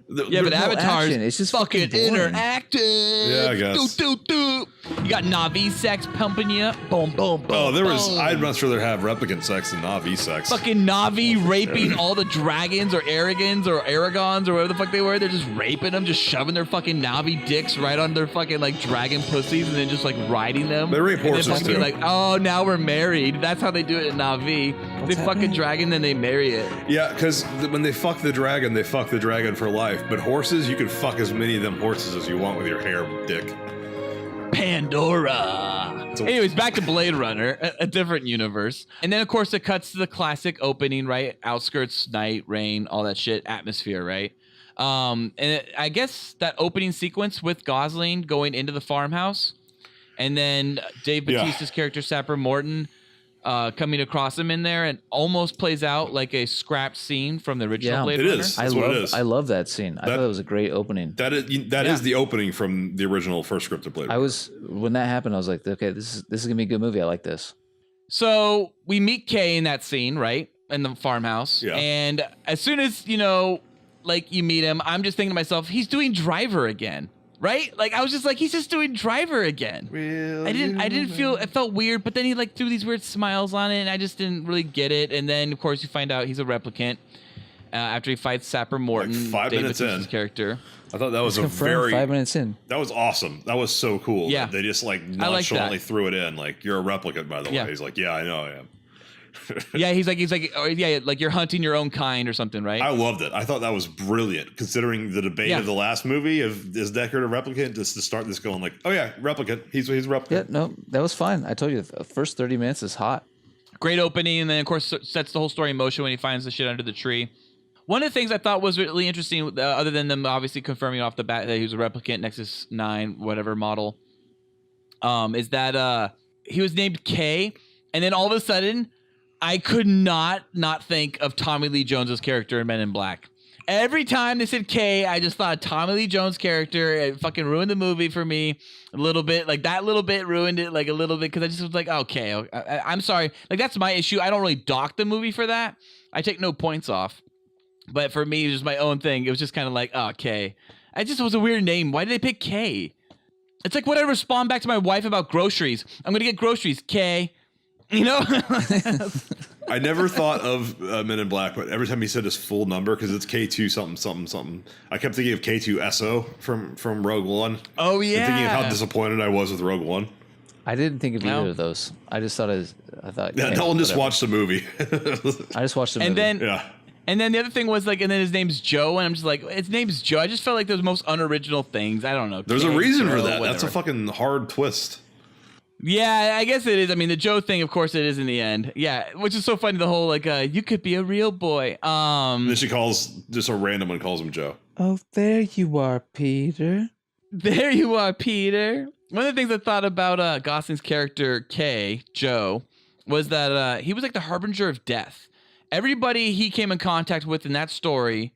[SPEAKER 7] but Avatar is
[SPEAKER 6] it's just
[SPEAKER 7] fucking interactive.
[SPEAKER 3] Yeah, I guess.
[SPEAKER 7] You got Na'vi sex pumping you. Boom, boom, boom.
[SPEAKER 3] Oh,
[SPEAKER 7] boom.
[SPEAKER 3] I'd much rather have replicant sex than Na'vi sex.
[SPEAKER 7] Fucking Na'vi raping all the dragons or Aragons or Aragons or whatever the fuck they were. They're just raping them, just shoving their fucking Na'vi dicks right on their fucking like dragon pussies and then just like riding them.
[SPEAKER 3] They rape horses too.
[SPEAKER 7] Like, oh, now we're married. That's how they do it in Na'vi. They fuck a dragon, then they marry it.
[SPEAKER 3] Yeah, because when they fuck the dragon for life. But horses, you can fuck as many of them horses as you want with your hair dick.
[SPEAKER 7] Pandora. Anyways, back to Blade Runner, a different universe. And then, of course, it cuts to the classic opening, right? Outskirts, night, rain, all that shit, atmosphere, right? I guess that opening sequence with Gosling going into the farmhouse and then Dave Bautista's character, Sapper Morton, coming across him in there and almost plays out like a scrapped scene from the original Blade Runner.
[SPEAKER 3] It is. That's what it is.
[SPEAKER 6] I love that scene. I thought it was a great opening.
[SPEAKER 3] That is the opening from the original first script of Blade Runner.
[SPEAKER 6] When that happened, I was like, okay, this is gonna be a good movie. I like this.
[SPEAKER 7] So we meet Kay in that scene, right? In the farmhouse.
[SPEAKER 3] Yeah.
[SPEAKER 7] And as soon as, like you meet him, I'm just thinking to myself, he's doing Driver again. Right? Like I was just like, he's just doing Driver again. I didn't feel, it felt weird, but then he like threw these weird smiles on it and I just didn't really get it. And then of course you find out he's a replicant after he fights Sapper Morton,
[SPEAKER 3] like 5
[SPEAKER 7] Dave
[SPEAKER 3] minutes
[SPEAKER 7] Bautista's
[SPEAKER 3] in.
[SPEAKER 7] character.
[SPEAKER 3] I thought that was a
[SPEAKER 6] 5 minutes in.
[SPEAKER 3] That was awesome. That was so cool.
[SPEAKER 7] Yeah.
[SPEAKER 3] They just like nonchalantly threw it in. Like, you're a replicant, by the way. He's like, yeah, I know I am.
[SPEAKER 7] Yeah, he's like, like you're hunting your own kind or something, right?
[SPEAKER 3] I loved it. I thought that was brilliant, considering the debate of the last movie of is Deckard a replicant. Just to start this going like, oh yeah, replicant. He's a replicant.
[SPEAKER 6] Yeah, no, that was fine. I told you the first 30 minutes is hot.
[SPEAKER 7] Great opening, and then of course sets the whole story in motion when he finds the shit under the tree. One of the things I thought was really interesting, other than them obviously confirming off the bat that he was a replicant, Nexus 9, whatever model, is that he was named K, and then all of a sudden, I could not think of Tommy Lee Jones's character in Men in Black. Every time they said K, I just thought Tommy Lee Jones' character. It fucking ruined the movie for me a little bit. Like that little bit ruined it like a little bit because I just was like, okay, I'm sorry. Like that's my issue. I don't really dock the movie for that. I take no points off. But for me, it was my own thing. It was just kind of like, oh, K. It just was a weird name. Why did they pick K? It's like when I respond back to my wife about groceries. I'm going to get groceries, K. You know?
[SPEAKER 3] I never thought of Men in Black, but every time he said his full number, because it's K2 something, I kept thinking of K2SO from Rogue One.
[SPEAKER 7] Oh, yeah.
[SPEAKER 3] And thinking of how disappointed I was with Rogue One.
[SPEAKER 6] I didn't think of either of those. I just thought
[SPEAKER 3] Yeah, Nolan just watched the movie.
[SPEAKER 6] I just watched the movie.
[SPEAKER 7] And then the other thing was like, and then his name's Joe, and I'm just like, his name's Joe. I just felt like those most unoriginal things. I don't know.
[SPEAKER 3] There's a reason for that. Whatever. That's a fucking hard twist.
[SPEAKER 7] Yeah, I guess it is. I mean, the Joe thing, of course, it is in the end. Yeah, which is so funny. The whole like, you could be a real boy.
[SPEAKER 3] Then she calls just a random one, calls him Joe.
[SPEAKER 6] Oh, there you are, Peter.
[SPEAKER 7] There you are, Peter. One of the things I thought about Gosling's character K, Joe, was that he was like the harbinger of death. Everybody he came in contact with in that story,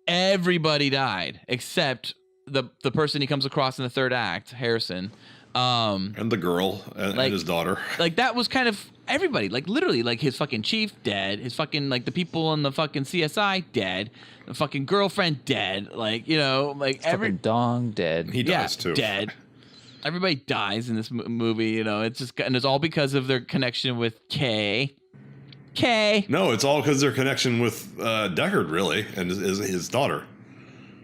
[SPEAKER 7] everybody died except the person he comes across in the third act, Harrison.
[SPEAKER 3] And the girl and his daughter.
[SPEAKER 7] Like that was kind of everybody. Like literally, like his fucking chief dead. His fucking like the people in the fucking CSI dead. The fucking girlfriend dead. Like like every
[SPEAKER 6] dong dead.
[SPEAKER 3] He dies too.
[SPEAKER 7] Dead. Everybody dies in this movie. It's just and it's all because of their connection with K.
[SPEAKER 3] No, it's all because their connection with Deckard, really, and his daughter.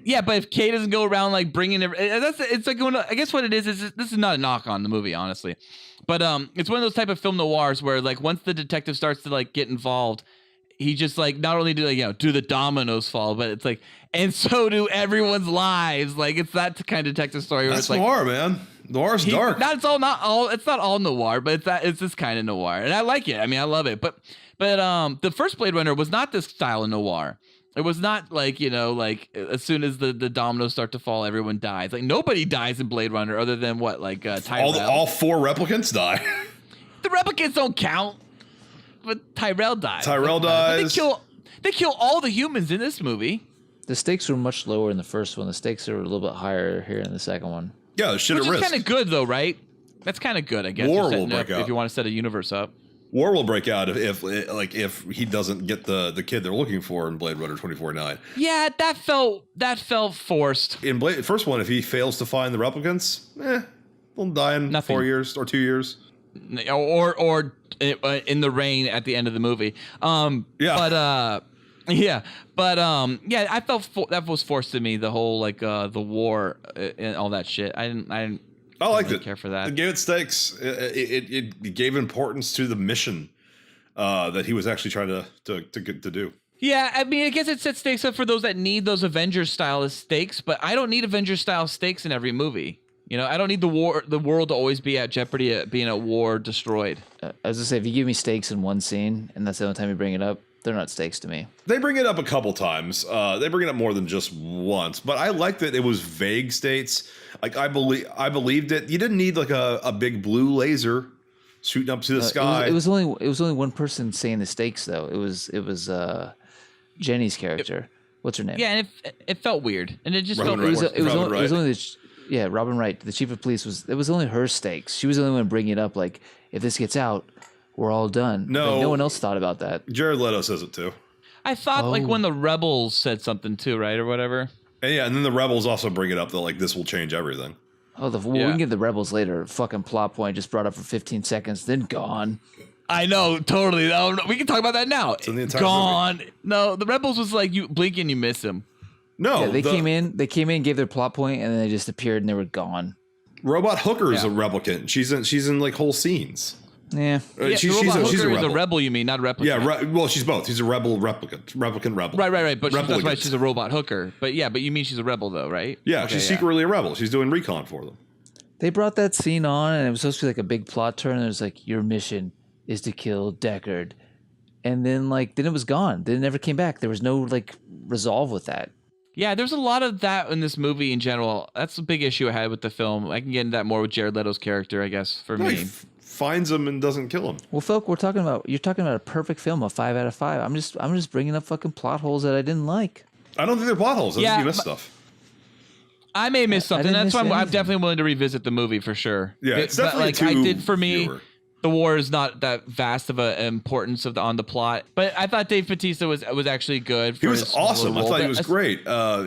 [SPEAKER 7] Yeah, but if Kay doesn't go around like bringing it's like I guess what it is this is not a knock on the movie, honestly, but it's one of those type of film noirs where like once the detective starts to like get involved, he just like not only do the dominoes fall, but it's like and so do everyone's lives. Like it's that kind of detective story. Where
[SPEAKER 3] That's
[SPEAKER 7] it's
[SPEAKER 3] noir, man. Noir's dark.
[SPEAKER 7] It's not all noir, but it's this kind of noir, and I like it. I mean, I love it. But the first Blade Runner was not this style of noir. It was not like, like as soon as the dominoes start to fall, everyone dies. Like nobody dies in Blade Runner other than what, like Tyrell.
[SPEAKER 3] All 4 replicants die.
[SPEAKER 7] The replicants don't count, but Tyrell dies.
[SPEAKER 3] Tyrell dies.
[SPEAKER 7] They kill all the humans in this movie.
[SPEAKER 6] The stakes were much lower in the first one. The stakes are a little bit higher here in the second one.
[SPEAKER 3] Yeah, shit at risk.
[SPEAKER 7] Which is kind of good though, right? That's kind of good, I guess.
[SPEAKER 3] War will break out
[SPEAKER 7] if you want to set a universe up.
[SPEAKER 3] War will break out if he doesn't get the kid they're looking for in Blade Runner 2049.
[SPEAKER 7] Yeah, that felt forced.
[SPEAKER 3] In first one, if he fails to find the replicants,
[SPEAKER 2] They'll die in 4 years or 2 years.
[SPEAKER 7] Or in the rain at the end of the movie. I felt that was forced to me, the whole the war and all that shit. I
[SPEAKER 2] liked
[SPEAKER 7] really
[SPEAKER 2] it.
[SPEAKER 7] Care for that.
[SPEAKER 2] It gave it stakes. It gave importance to the mission that he was actually trying to do.
[SPEAKER 7] Yeah, I mean, I guess it sets stakes up for those that need those Avengers style stakes, but I don't need Avengers style stakes in every movie. You know, I don't need the world to always be at jeopardy at being at war, destroyed.
[SPEAKER 6] I was gonna say, if you give me stakes in one scene and that's the only time you bring it up, they're not stakes to me.
[SPEAKER 2] They bring it up a couple times. They bring it up more than just once. But I like that it was vague states. Like I believed it. You didn't need like a big blue laser shooting up to the sky.
[SPEAKER 6] It was only one person saying the stakes though. It was Jenny's character. What's her name?
[SPEAKER 7] Yeah, and it felt weird, and it just
[SPEAKER 2] Robin
[SPEAKER 7] felt
[SPEAKER 2] Wright.
[SPEAKER 6] It was only Robin Wright, the chief of police. It was only her stakes. She was the only one bringing it up. Like, if this gets out, we're all done.
[SPEAKER 2] No,
[SPEAKER 6] no one else thought about that.
[SPEAKER 2] Jared Leto says it too.
[SPEAKER 7] I thought when the rebels said something too, right, or whatever.
[SPEAKER 2] And then the rebels also bring it up that like this will change everything.
[SPEAKER 6] We can get the rebels later. Fucking plot point just brought up for 15 seconds, then gone.
[SPEAKER 7] I know, totally. No, we can talk about that now.
[SPEAKER 2] It's in the entire
[SPEAKER 7] gone.
[SPEAKER 2] movie.
[SPEAKER 7] No, the rebels was like you blink and you miss him.
[SPEAKER 2] No,
[SPEAKER 6] they came in, gave their plot point, and then they just appeared and they were gone.
[SPEAKER 2] Robot Hooker is a replicant. She's in like whole scenes.
[SPEAKER 6] Yeah.
[SPEAKER 2] She's a rebel.
[SPEAKER 7] A rebel, you mean, not a replicant.
[SPEAKER 2] Yeah, well, she's both. She's a rebel replicant. Rebel.
[SPEAKER 7] Right. But that's why she's a robot hooker. But you mean she's a rebel though, right?
[SPEAKER 2] Yeah, she's secretly a rebel. She's doing recon for them.
[SPEAKER 6] They brought that scene on, and it was supposed to be like a big plot turn. And it was like, your mission is to kill Deckard. And then it was gone. Then it never came back. There was no resolve with that.
[SPEAKER 7] Yeah, there's a lot of that in this movie in general. That's a big issue I had with the film. I can get into that more with Jared Leto's character, I guess, for me.
[SPEAKER 2] Finds him and doesn't kill him.
[SPEAKER 6] Well, Phil, you're talking about a perfect film, a 5 out of 5. I'm just bringing up fucking plot holes that I didn't like.
[SPEAKER 2] I don't think they're plot holes. I think you missed stuff.
[SPEAKER 7] I may miss something. That's why I'm definitely willing to revisit the movie for sure.
[SPEAKER 2] Yeah, it's definitely
[SPEAKER 7] viewer. The war is not that vast of an importance on the plot, but I thought Dave Bautista was actually good.
[SPEAKER 2] He was awesome. I thought he was great.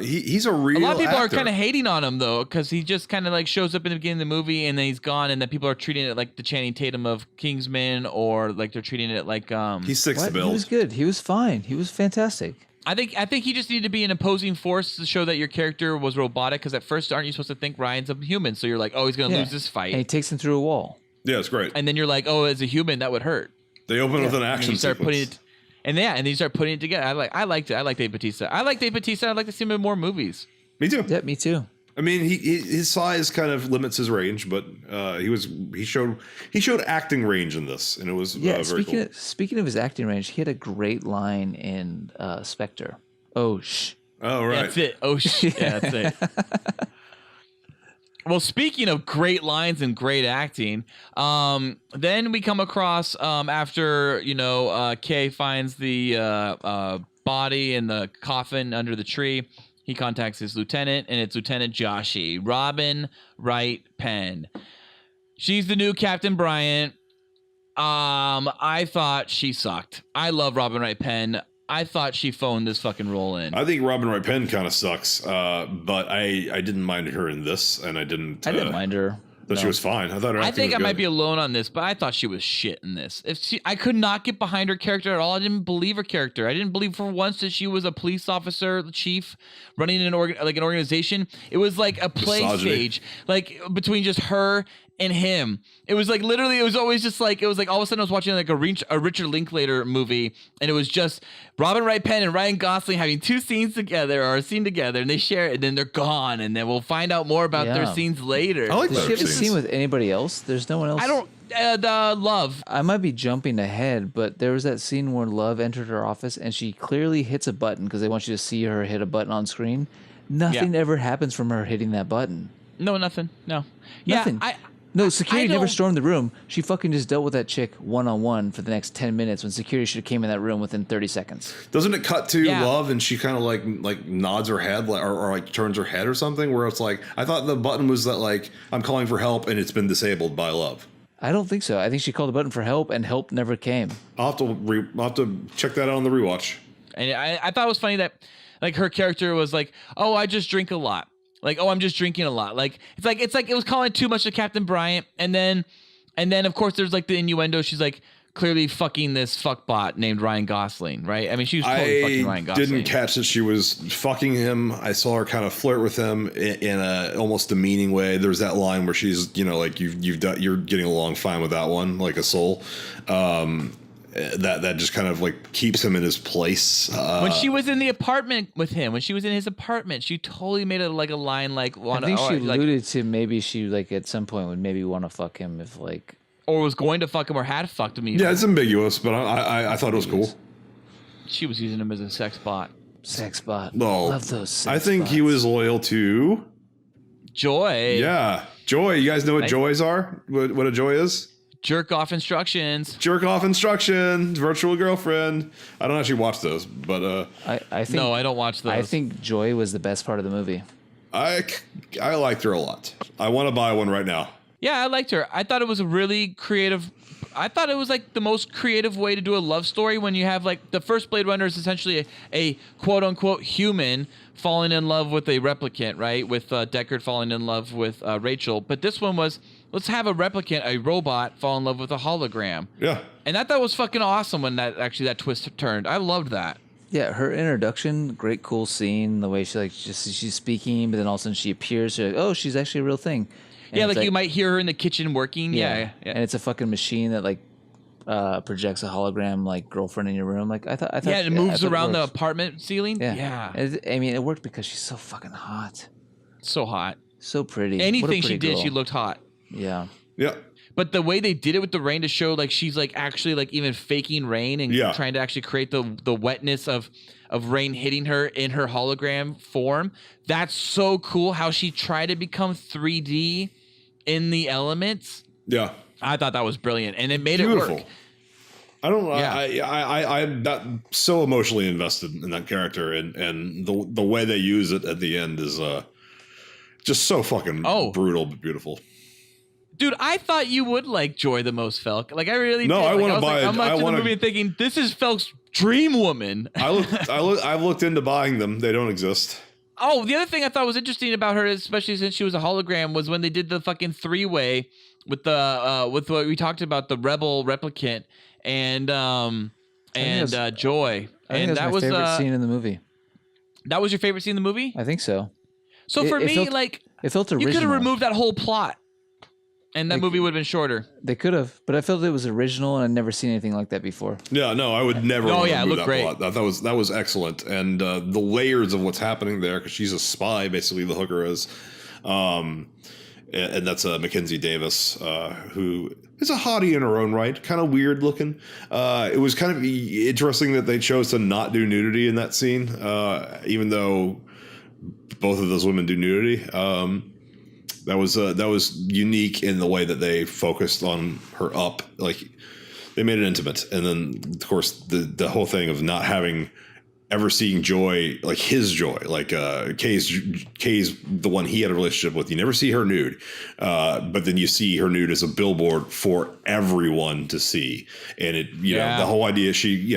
[SPEAKER 2] He's a real.
[SPEAKER 7] A lot of people
[SPEAKER 2] actor.
[SPEAKER 7] are kind of hating on him though, because he just kind of shows up in the beginning of the movie and then he's gone, and then people are treating it like the Channing Tatum of Kingsman, or they're treating it like
[SPEAKER 2] he sticks the bill.
[SPEAKER 6] He was good. He was fine. He was fantastic.
[SPEAKER 7] I think he just needed to be an opposing force to show that your character was robotic. Because at first, aren't you supposed to think Ryan's a human? So you're like, oh, he's gonna lose this fight,
[SPEAKER 6] and he takes him through a wall.
[SPEAKER 2] Yeah, it's great.
[SPEAKER 7] And then you're like, oh, as a human, that would hurt.
[SPEAKER 2] They open with an action sequence.
[SPEAKER 7] And then you start putting it together. I liked it. I like Dave Bautista. I'd like to see him in more movies.
[SPEAKER 2] Me too.
[SPEAKER 6] Yeah, me too.
[SPEAKER 2] I mean, his size kind of limits his range, but he showed acting range in this, and it was very cool.
[SPEAKER 6] Speaking of his acting range, he had a great line in Spectre. Oh shh.
[SPEAKER 2] Oh right.
[SPEAKER 7] That's it. Oh shh. Yeah, that's it. Well, speaking of great lines and great acting, then we come across after Kay finds the body in the coffin under the tree. He contacts his lieutenant, and it's Lieutenant Joshi, Robin Wright Penn. She's the new Captain Bryant. I thought she sucked. I love Robin Wright Penn. I thought she phoned this fucking role in.
[SPEAKER 2] I think Robin Wright Penn kind of sucks, but I didn't mind her in this, and I didn't
[SPEAKER 6] mind her.
[SPEAKER 2] She was fine. I thought her acting
[SPEAKER 7] I think
[SPEAKER 2] was
[SPEAKER 7] I
[SPEAKER 2] good.
[SPEAKER 7] might be alone on this, but I thought she was shit in this. I could not get behind her character at all. I didn't believe her character. I didn't believe for once that she was a police officer, the chief, running an organization. It was like a play stage, between just her and him. It was literally, it was always just all of a sudden I was watching a Richard Linklater movie, and it was just Robin Wright Penn and Ryan Gosling having two scenes together, or a scene together, and they share it, and then they're gone, and then we'll find out more about their scenes later.
[SPEAKER 2] I like
[SPEAKER 6] Did she have a scene with anybody else? There's no one else.
[SPEAKER 7] I don't. The Love.
[SPEAKER 6] I might be jumping ahead, but there was that scene where Love entered her office, and she clearly hits a button because they want you to see her hit a button on screen. Nothing ever happens from her hitting that button.
[SPEAKER 7] No, nothing. No.
[SPEAKER 6] Nothing. No, security never stormed the room. She fucking just dealt with that chick one-on-one for the next 10 minutes when security should have came in that room within 30 seconds.
[SPEAKER 2] Doesn't it cut to Love and she kind of like nods her head or turns her head or something, where it's like, I thought the button was that I'm calling for help and it's been disabled by Love.
[SPEAKER 6] I don't think so. I think she called the button for help and help never came.
[SPEAKER 2] I'll have to check that out on the rewatch.
[SPEAKER 7] And I thought it was funny that her character was like, oh, I just drink a lot. Like, oh, I'm just drinking a lot. Like it's like it was calling too much to Captain Bryant, and then of course there's like the innuendo. She's like clearly fucking this fuckbot named Ryan Gosling, right? I mean, she was totally fucking Ryan Gosling.
[SPEAKER 2] Didn't catch that she was fucking him. I saw her kind of flirt with him in a almost demeaning way. There's that line where she's, like you're getting along fine with that one, like a soul. That just kind of like keeps him in his place.
[SPEAKER 7] When she was in the apartment with him, when she was in his apartment, she totally made it like a line like.
[SPEAKER 6] I think she alluded to maybe she like at some point would maybe want to fuck him if like.
[SPEAKER 7] Or was going to fuck him or had fucked him. Even.
[SPEAKER 2] Yeah, it's ambiguous, but I thought it was cool.
[SPEAKER 7] She was using him as a sex bot.
[SPEAKER 6] Sex bot.
[SPEAKER 2] Well,
[SPEAKER 6] love those sex
[SPEAKER 2] I think
[SPEAKER 6] bots.
[SPEAKER 2] he was loyal to
[SPEAKER 7] Joy.
[SPEAKER 2] Yeah, Joy. You guys know what joys are? What a joy is?
[SPEAKER 7] Jerk off instructions.
[SPEAKER 2] Jerk off instructions. Virtual girlfriend. I don't actually watch those, but
[SPEAKER 6] I think
[SPEAKER 7] no, I don't watch those.
[SPEAKER 6] I think Joy was the best part of the movie.
[SPEAKER 2] I liked her a lot. I want to buy one right now.
[SPEAKER 7] Yeah, I liked her. I thought it was a really creative. I thought it was like the most creative way to do a love story when you have like the first Blade Runner is essentially a quote unquote human falling in love with a replicant, right? With Deckard falling in love with Rachel. But this one was, let's have a replicant, a robot, fall in love with a hologram.
[SPEAKER 2] Yeah.
[SPEAKER 7] And I thought it was fucking awesome when that twist turned. I loved that.
[SPEAKER 6] Yeah, her introduction, great, cool scene. The way she's speaking, but then all of a sudden she appears. You're like, oh, she's actually a real thing. And
[SPEAKER 7] yeah, like you might hear her in the kitchen working. Yeah.
[SPEAKER 6] And it's a fucking machine that like projects a hologram like girlfriend in your room. Like I thought.
[SPEAKER 7] Yeah, it moves around the apartment ceiling. Yeah.
[SPEAKER 6] I mean, it worked because she's so fucking hot.
[SPEAKER 7] So hot.
[SPEAKER 6] So pretty.
[SPEAKER 7] Anything she did, she looked hot.
[SPEAKER 6] Yeah.
[SPEAKER 2] Yeah.
[SPEAKER 7] But the way they did it with the rain to show like she's like actually like even faking rain and trying to actually create the wetness of rain hitting her in her hologram form. That's so cool how she tried to become 3D in the elements.
[SPEAKER 2] Yeah.
[SPEAKER 7] I thought that was brilliant and it made
[SPEAKER 2] Beautiful.
[SPEAKER 7] it work.
[SPEAKER 2] I don't know. Yeah. I'm not so emotionally invested in that character and the way they use it at the end is just so fucking brutal but beautiful.
[SPEAKER 7] Dude, I thought you would like Joy the most, Felk. Like I really
[SPEAKER 2] no,
[SPEAKER 7] did.
[SPEAKER 2] I
[SPEAKER 7] like,
[SPEAKER 2] want to buy.
[SPEAKER 7] I'm watching the movie and thinking this is Felk's dream woman.
[SPEAKER 2] I've looked into buying them. They don't exist.
[SPEAKER 7] Oh, the other thing I thought was interesting about her, especially since she was a hologram, was when they did the fucking 3-way with the with what we talked about, the rebel replicant and Joy.
[SPEAKER 6] I think that was my favorite scene in the movie.
[SPEAKER 7] That was your favorite scene in the movie?
[SPEAKER 6] I think so.
[SPEAKER 7] So for me,
[SPEAKER 6] it felt original.
[SPEAKER 7] You could have removed that whole plot. And that movie would have been shorter.
[SPEAKER 6] They could have, but I felt it was original, and I'd never seen anything like that before.
[SPEAKER 2] Yeah, no, I would never.
[SPEAKER 7] Oh yeah, it looked great.
[SPEAKER 2] Plot. That was excellent, and the layers of what's happening there because she's a spy, basically the hooker is, and that's Mackenzie Davis, who is a hottie in her own right, kind of weird looking. It was kind of interesting that they chose to not do nudity in that scene, even though both of those women do nudity. That was unique in the way that they focused on her up. Like they made it intimate. And then of course the whole thing of not having ever seeing Joy, like his Joy, like Kay's the one he had a relationship with. You never see her nude. But then you see her nude as a billboard for everyone to see. And it, you know, the whole idea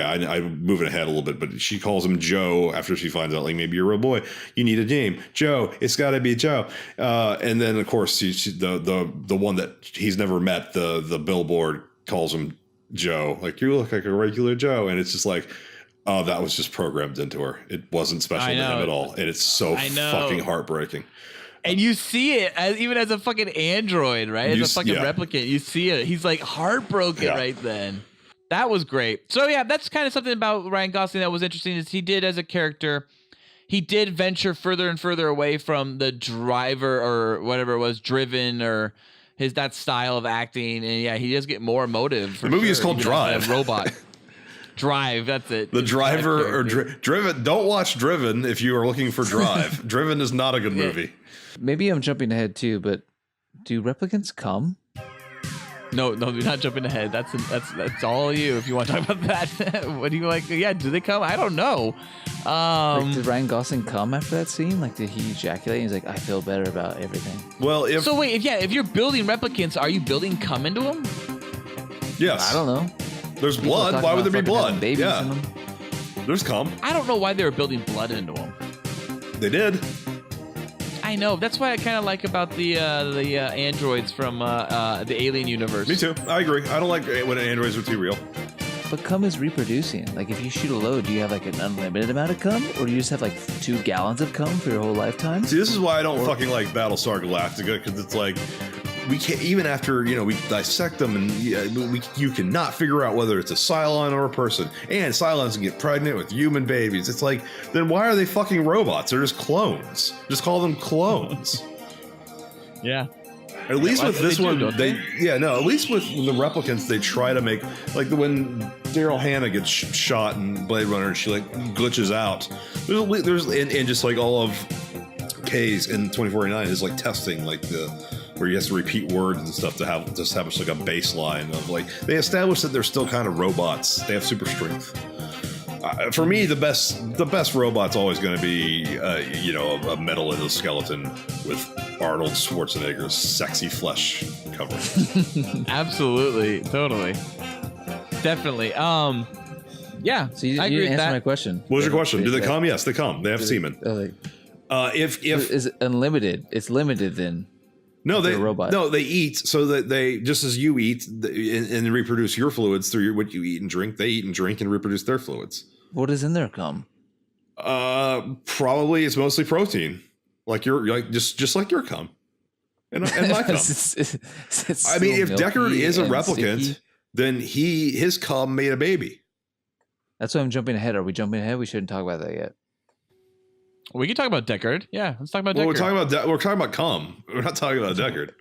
[SPEAKER 2] I'm moving ahead a little bit, but she calls him Joe after she finds out like maybe you're a real boy. You need a name. Joe. It's gotta be Joe. And then of course the one that he's never met, the billboard calls him Joe. Like you look like a regular Joe. And it's just like, oh, that was just programmed into her. It wasn't special to him at all. And it's so fucking heartbreaking.
[SPEAKER 7] And you see it even as a fucking android, right? As a fucking replicant. You see it. He's like heartbroken right then. That was great. So yeah, that's kind of something about Ryan Gosling that was interesting is he did as a character, he did venture further and further away from the driver or whatever it was, driven or that style of acting. And yeah, he does get more emotive.
[SPEAKER 2] The movie is called Drive.
[SPEAKER 7] Robot. Drive, that's it.
[SPEAKER 2] The Driver or Driven. Don't watch Driven if you are looking for Drive. Driven is not a good movie.
[SPEAKER 6] Maybe I'm jumping ahead too, but do replicants come?
[SPEAKER 7] No, you're not jumping ahead. That's all you. If you want to talk about that, what do you like? Yeah, do they come? I don't know.
[SPEAKER 6] Did Ryan Gosling come after that scene? Like, did he ejaculate? He's like, I feel better about everything.
[SPEAKER 2] Well,
[SPEAKER 7] if you're building replicants, are you building cum into them?
[SPEAKER 2] Yes.
[SPEAKER 6] I don't know.
[SPEAKER 2] There's blood. Why would there be blood?
[SPEAKER 6] Babies in them.
[SPEAKER 2] There's cum.
[SPEAKER 7] I don't know why they were building blood into them.
[SPEAKER 2] They did.
[SPEAKER 7] I know. That's what I kind of like about the androids from the Alien universe.
[SPEAKER 3] Me too. I agree. I don't like when androids are too real.
[SPEAKER 6] But cum is reproducing. Like, if you shoot a load, do you have like an unlimited amount of cum, or do you just have like 2 gallons of cum for your whole lifetime?
[SPEAKER 3] See, this is why I don't fucking like Battlestar Galactica, because it's like we can't, even after we dissect them, and you cannot figure out whether it's a Cylon or a person. And Cylons can get pregnant with human babies. It's like, then why are they fucking robots? They're just clones. Just call them clones.
[SPEAKER 7] Yeah.
[SPEAKER 3] At least with this one,
[SPEAKER 7] at
[SPEAKER 3] least with the replicants, they try to make, like when Daryl Hannah gets shot in Blade Runner, and she like glitches out. And just like all of K's in 2049 is like testing, like where he has to repeat words and stuff to establish like a baseline of like, they establish that they're still kind of robots. They have super strength. For me, the best robot's always going to be, a metal endoskeleton with Arnold Schwarzenegger's sexy flesh covering.
[SPEAKER 7] Absolutely, totally, definitely. Yeah.
[SPEAKER 6] So you
[SPEAKER 7] I agree
[SPEAKER 6] didn't
[SPEAKER 7] with
[SPEAKER 6] answer
[SPEAKER 7] that.
[SPEAKER 6] my question.
[SPEAKER 3] What was your question? Do they come? Yes, they come. They have semen. If
[SPEAKER 6] is it unlimited? It's limited then.
[SPEAKER 3] No, they
[SPEAKER 6] robot.
[SPEAKER 3] No, they eat so that they, just as you eat and reproduce your fluids through what you eat and drink. They eat and drink and reproduce their fluids.
[SPEAKER 6] What is in their cum?
[SPEAKER 3] Probably it's mostly protein, just like your cum, and my cum. I mean, if Deckard is a replicant,
[SPEAKER 6] sticky,
[SPEAKER 3] then his cum made a baby.
[SPEAKER 6] That's why I'm jumping ahead. Are we jumping ahead? We shouldn't talk about that yet.
[SPEAKER 7] We can talk about Deckard. Yeah, let's talk about Deckard.
[SPEAKER 3] We're talking about cum. We're not talking about Deckard.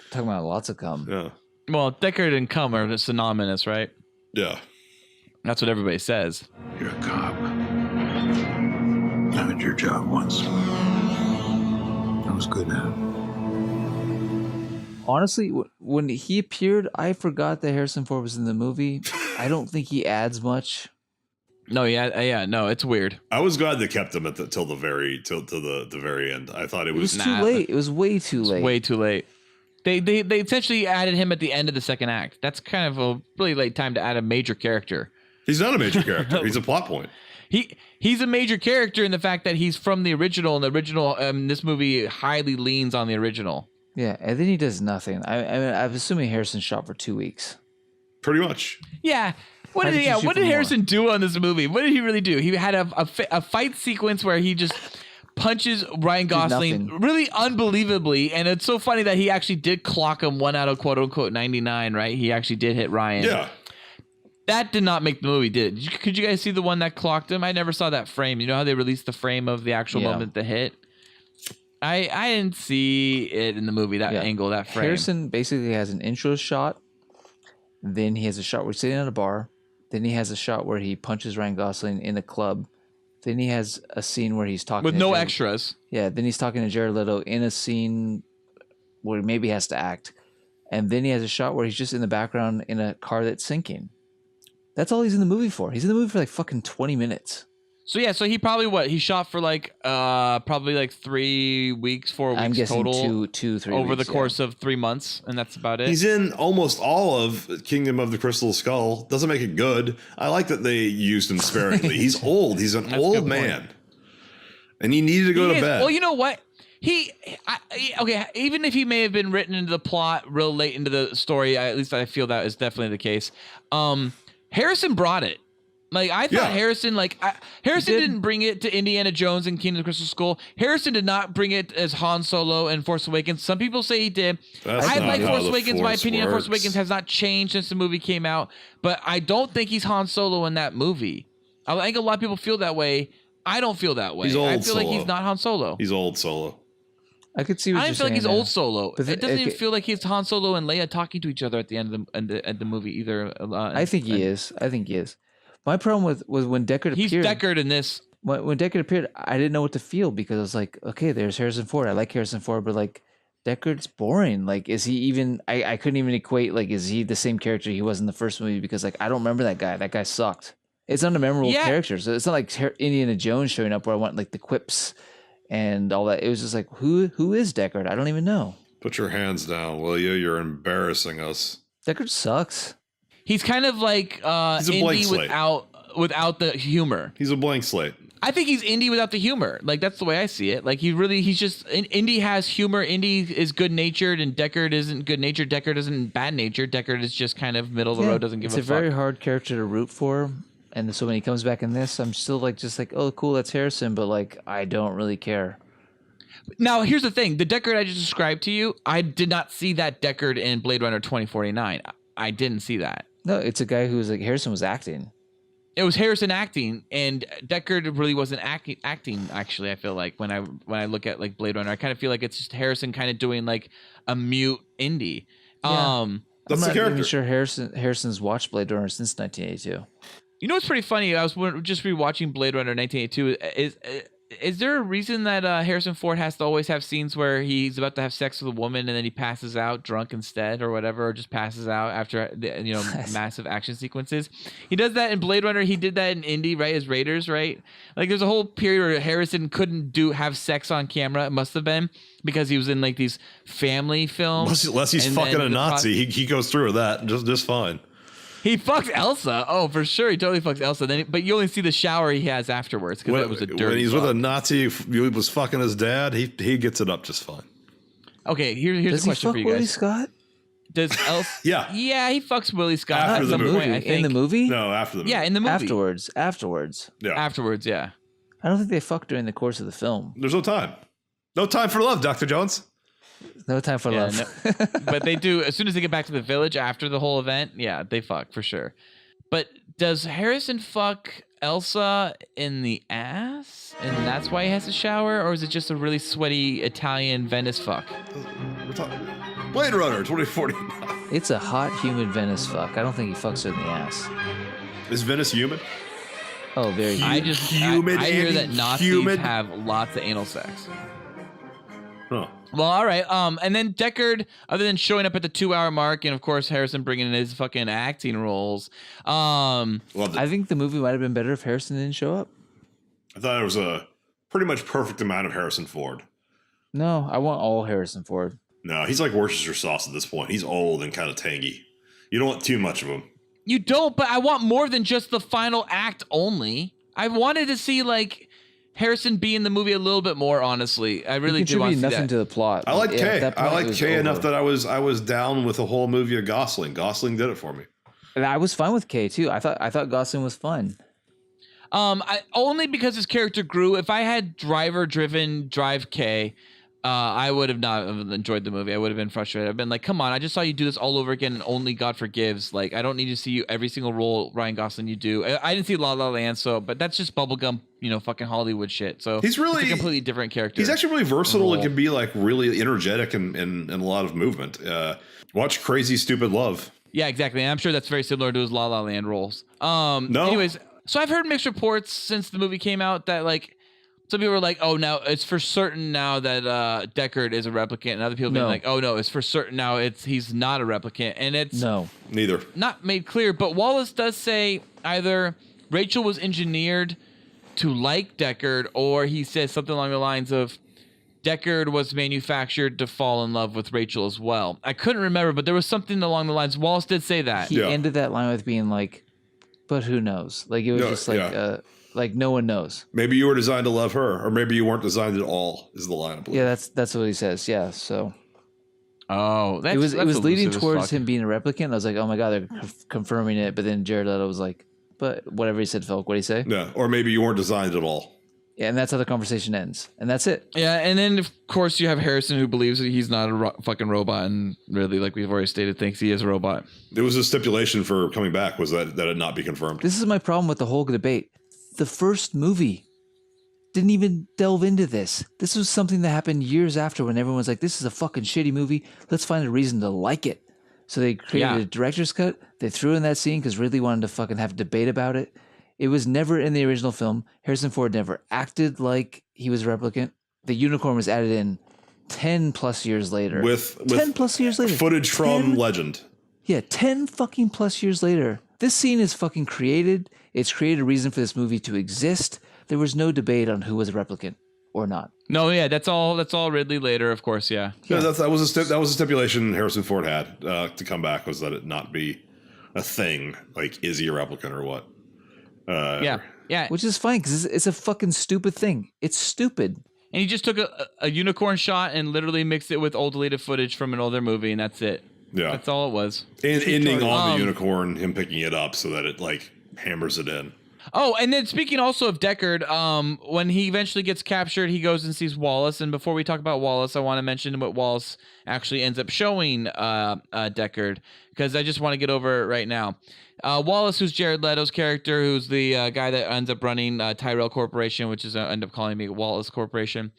[SPEAKER 6] Talking about lots of cum.
[SPEAKER 3] Yeah.
[SPEAKER 7] Well, Deckard and cum are synonymous, right?
[SPEAKER 3] Yeah.
[SPEAKER 7] That's what everybody says.
[SPEAKER 15] You're a cop. I did your job once. I was good at it.
[SPEAKER 6] Honestly, when he appeared, I forgot that Harrison Ford was in the movie. I don't think he adds much.
[SPEAKER 7] No, no, it's weird.
[SPEAKER 3] I was glad they kept him till the very end. I thought it was
[SPEAKER 6] too late. It was way too late.
[SPEAKER 7] Way too late. They essentially added him at the end of the second act. That's kind of a really late time to add a major character.
[SPEAKER 3] He's not a major character. He's a plot point.
[SPEAKER 7] He's a major character in the fact that he's from the original, and the original this movie highly leans on the original.
[SPEAKER 6] Yeah, and then he does nothing. I'm assuming Harrison shot for 2 weeks.
[SPEAKER 3] Pretty much.
[SPEAKER 7] Yeah. What did Harrison do on this movie? What did he really do? He had a fight sequence where he just punches Ryan Gosling really unbelievably, and it's so funny that he actually did clock him 1 out of quote unquote 99. Right? He actually did hit Ryan.
[SPEAKER 3] Yeah.
[SPEAKER 7] That did not make the movie, did it? Could you guys see the one that clocked him? I never saw that frame. You know how they released the frame of the actual moment the hit? I didn't see it in the movie, that angle, that frame.
[SPEAKER 6] Harrison basically has an intro shot. Then he has a shot where he's sitting at a bar. Then he has a shot where he punches Ryan Gosling in a club. Then he has a scene where he's talking
[SPEAKER 7] with no extras.
[SPEAKER 6] Yeah, then he's talking to Jared Leto in a scene where he maybe has to act. And then he has a shot where he's just in the background in a car that's sinking. That's all he's in the movie for. He's in the movie for like fucking 20 minutes.
[SPEAKER 7] So he probably he shot for probably like 3 weeks, 4 weeks
[SPEAKER 6] I'm guessing
[SPEAKER 7] total,
[SPEAKER 6] 3
[SPEAKER 7] over
[SPEAKER 6] weeks,
[SPEAKER 7] the course of 3 months, and that's about it.
[SPEAKER 3] He's in almost all of Kingdom of the Crystal Skull. Doesn't make it good. I like that they used him sparingly. He's old. He's an old man, and he needed to go to bed.
[SPEAKER 7] Well, you know what? Even if he may have been written into the plot real late into the story, at least I feel that is definitely the case. Harrison brought it. Like, I thought Harrison didn't bring it to Indiana Jones and Kingdom of the Crystal Skull. Harrison did not bring it as Han Solo and Force Awakens. Some people say he did. I like Force Awakens. My opinion on Force Awakens has not changed since the movie came out, but I don't think he's Han Solo in that movie. I think a lot of people feel that way. I don't feel that way.
[SPEAKER 3] He's old
[SPEAKER 7] I feel
[SPEAKER 3] Solo.
[SPEAKER 7] like he's not Han Solo.
[SPEAKER 3] He's old Solo.
[SPEAKER 6] I could see what
[SPEAKER 7] I
[SPEAKER 6] you're
[SPEAKER 7] don't feel like
[SPEAKER 6] saying
[SPEAKER 7] he's
[SPEAKER 6] there.
[SPEAKER 7] old Solo.
[SPEAKER 6] But
[SPEAKER 7] It doesn't even feel like he's Han Solo and Leia talking to each other at the end of the movie either.
[SPEAKER 6] I think he is. My problem was when Deckard appeared.
[SPEAKER 7] He's Deckard in this.
[SPEAKER 6] When Deckard appeared, I didn't know what to feel because I was like, okay, there's Harrison Ford. I like Harrison Ford, but like Deckard's boring. Like, is he even? I couldn't even equate. Like, is he the same character he was in the first movie? Because like I don't remember that guy. That guy sucked. It's not a memorable character. So it's not like Indiana Jones showing up where I want like the quips and all that. It was just like, who is Deckard? I don't even know.
[SPEAKER 3] Put your hands down, will you? You're embarrassing us.
[SPEAKER 6] Deckard sucks.
[SPEAKER 7] He's kind of like
[SPEAKER 3] He's a blank
[SPEAKER 7] Indy
[SPEAKER 3] slate.
[SPEAKER 7] without the humor.
[SPEAKER 3] He's a blank slate.
[SPEAKER 7] I think he's Indy without the humor. Like, that's the way I see it. Like, he's just, Indy has humor. Indy is good natured, and Deckard isn't good natured. Deckard isn't bad natured. Deckard is just kind of middle of the road, doesn't give a fuck.
[SPEAKER 6] It's a very hard character to root for. And so when he comes back in this, I'm still like, oh, cool, that's Harrison. But like, I don't really care.
[SPEAKER 7] Now, here's the thing. The Deckard I just described to you, I did not see that Deckard in Blade Runner 2049. I didn't see that.
[SPEAKER 6] No, it's a guy who's like, Harrison was acting.
[SPEAKER 7] It was Harrison acting, and Deckard really wasn't acting. Actually, I feel like when I look at like Blade Runner, I kind of feel like it's just Harrison kind of doing like a mute Indy.
[SPEAKER 6] Yeah.
[SPEAKER 7] I'm
[SPEAKER 6] not even sure Harrison's watched Blade Runner since 1982.
[SPEAKER 7] You know what's pretty funny? I was just rewatching Blade Runner 1982. Is there a reason that Harrison Ford has to always have scenes where he's about to have sex with a woman and then he passes out drunk instead or whatever, or just passes out after massive action sequences? He does that in Blade Runner. He did that in Indy, right? As Raiders, right? Like there's a whole period where Harrison couldn't have sex on camera. It must have been because he was in like these family films.
[SPEAKER 3] Unless he's fucking a Nazi, he goes through with that just fine.
[SPEAKER 7] He fucks Elsa. Oh, for sure. He totally fucks Elsa. But you only see the shower he has afterwards because it was a dirty
[SPEAKER 3] when he's
[SPEAKER 7] fuck.
[SPEAKER 3] with a Nazi who was fucking his dad, he gets it up just fine.
[SPEAKER 7] Okay, here's a question for you guys.
[SPEAKER 6] Willie Scott?
[SPEAKER 7] Does Elsa?
[SPEAKER 3] Yeah,
[SPEAKER 7] he fucks Willie Scott
[SPEAKER 3] after the movie.
[SPEAKER 7] Point, I think.
[SPEAKER 6] In the movie?
[SPEAKER 3] No, after the movie.
[SPEAKER 7] Yeah, in the movie.
[SPEAKER 6] Afterwards.
[SPEAKER 3] Yeah.
[SPEAKER 7] Afterwards, yeah.
[SPEAKER 6] I don't think they fucked during the course of the film.
[SPEAKER 3] There's no time. No time for love, Dr. Jones.
[SPEAKER 6] No time for love.
[SPEAKER 7] No, but they do, as soon as they get back to the village after the whole event, yeah, they fuck for sure. But does Harrison fuck Elsa in the ass? And that's why he has to shower? Or is it just a really sweaty Italian Venice fuck?
[SPEAKER 3] We're talking Blade Runner 2049.
[SPEAKER 6] It's a hot, humid Venice fuck. I don't think he fucks her in the ass.
[SPEAKER 3] Is Venice humid?
[SPEAKER 6] Oh, very humid.
[SPEAKER 7] I hear that Nazis have lots of anal sex.
[SPEAKER 3] Huh.
[SPEAKER 7] Well, all right. And then Deckard, other than showing up at the 2-hour mark, and of course Harrison bringing in his fucking acting roles.
[SPEAKER 6] I think the movie might have been better if Harrison didn't show up.
[SPEAKER 3] I thought it was a pretty much perfect amount of Harrison Ford.
[SPEAKER 6] No, I want all Harrison Ford.
[SPEAKER 3] No, he's like Worcestershire sauce at this point. He's old and kind of tangy. You don't want too much of him.
[SPEAKER 7] You don't, but I want more than just the final act only. I wanted to see like Harrison be in the movie a little bit more, honestly. I really do want to see
[SPEAKER 6] nothing
[SPEAKER 7] that.
[SPEAKER 6] to the plot.
[SPEAKER 3] I like Kay. I like Kay enough that I was down with the whole movie of Gosling. Gosling did it for me.
[SPEAKER 6] And I was fine with Kay too. I thought Gosling was fun.
[SPEAKER 7] Only because his character grew. If I had drive Kay, I would have not enjoyed the movie. I would have been frustrated. I've been like, come on, I just saw you do this all over again and only God forgives. Like, I don't need to see you every single role, Ryan Gosling, you do. I didn't see La La Land, but that's just bubblegum, fucking Hollywood shit. So
[SPEAKER 3] he's really
[SPEAKER 7] a completely different character.
[SPEAKER 3] He's actually really versatile and can be like really energetic and a lot of movement. Watch Crazy Stupid Love.
[SPEAKER 7] Yeah, exactly. And I'm sure that's very similar to his La La Land roles.
[SPEAKER 3] No.
[SPEAKER 7] Anyways, so I've heard mixed reports since the movie came out that like, some people were like, oh, now it's for certain now that Deckard is a replicant. And other people have been like, oh, no, it's for certain now he's not a replicant. And it's
[SPEAKER 3] neither
[SPEAKER 7] not made clear. But Wallace does say either Rachel was engineered to like Deckard, or he says something along the lines of Deckard was manufactured to fall in love with Rachel as well. I couldn't remember, but there was something along the lines. Wallace did say that.
[SPEAKER 6] He ended that line with being like, but who knows? Like, it was just like... Like no one knows.
[SPEAKER 3] Maybe you were designed to love her, or maybe you weren't designed at all. Is the line, I believe.
[SPEAKER 6] Yeah, that's what he says. Yeah, so.
[SPEAKER 7] Oh,
[SPEAKER 6] it was leading towards him being a replicant. I was like, oh my god, they're confirming it. But then Jared Leto was like, but whatever he said, Felk. What did he say?
[SPEAKER 3] Yeah, or maybe you weren't designed at all.
[SPEAKER 6] Yeah, and that's how the conversation ends, and that's it.
[SPEAKER 7] Yeah, and then of course you have Harrison, who believes that he's not a fucking robot, and really, like we've already stated, thinks he is a robot.
[SPEAKER 3] There was a stipulation for coming back was that it not be confirmed.
[SPEAKER 6] This is my problem with the whole debate. The first movie didn't even delve into this. This was something that happened years after when everyone was like, this is a fucking shitty movie. Let's find a reason to like it. So they created a director's cut. They threw in that scene because Ridley wanted to fucking have a debate about it. It was never in the original film. Harrison Ford never acted like he was a replicant. The unicorn was added in 10 plus years later.
[SPEAKER 3] With
[SPEAKER 6] 10 plus years later.
[SPEAKER 3] Footage from Legend.
[SPEAKER 6] Yeah, 10 fucking plus years later. This scene is fucking created. It's created a reason for this movie to exist. There was no debate on who was a replicant or not.
[SPEAKER 7] No, yeah, that's all Ridley later, of course, yeah.
[SPEAKER 3] That was a stipulation Harrison Ford had to come back, was that it not be a thing, like is he a replicant or what?
[SPEAKER 7] Yeah, Yeah.
[SPEAKER 6] Which is fine because it's a fucking stupid thing. It's stupid.
[SPEAKER 7] And he just took a unicorn shot and literally mixed it with old deleted footage from an older movie, and that's it.
[SPEAKER 3] Yeah.
[SPEAKER 7] That's all it was.
[SPEAKER 3] And ending on the unicorn, him picking it up so that it like hammers it in.
[SPEAKER 7] Oh, and then speaking also of Deckard, when he eventually gets captured, he goes and sees Wallace. And before we talk about Wallace, I want to mention what Wallace actually ends up showing Deckard, because I just want to get over it right now. Wallace, who's Jared Leto's character, who's the guy that ends up running Tyrell Corporation, which is end up calling me Wallace Corporation.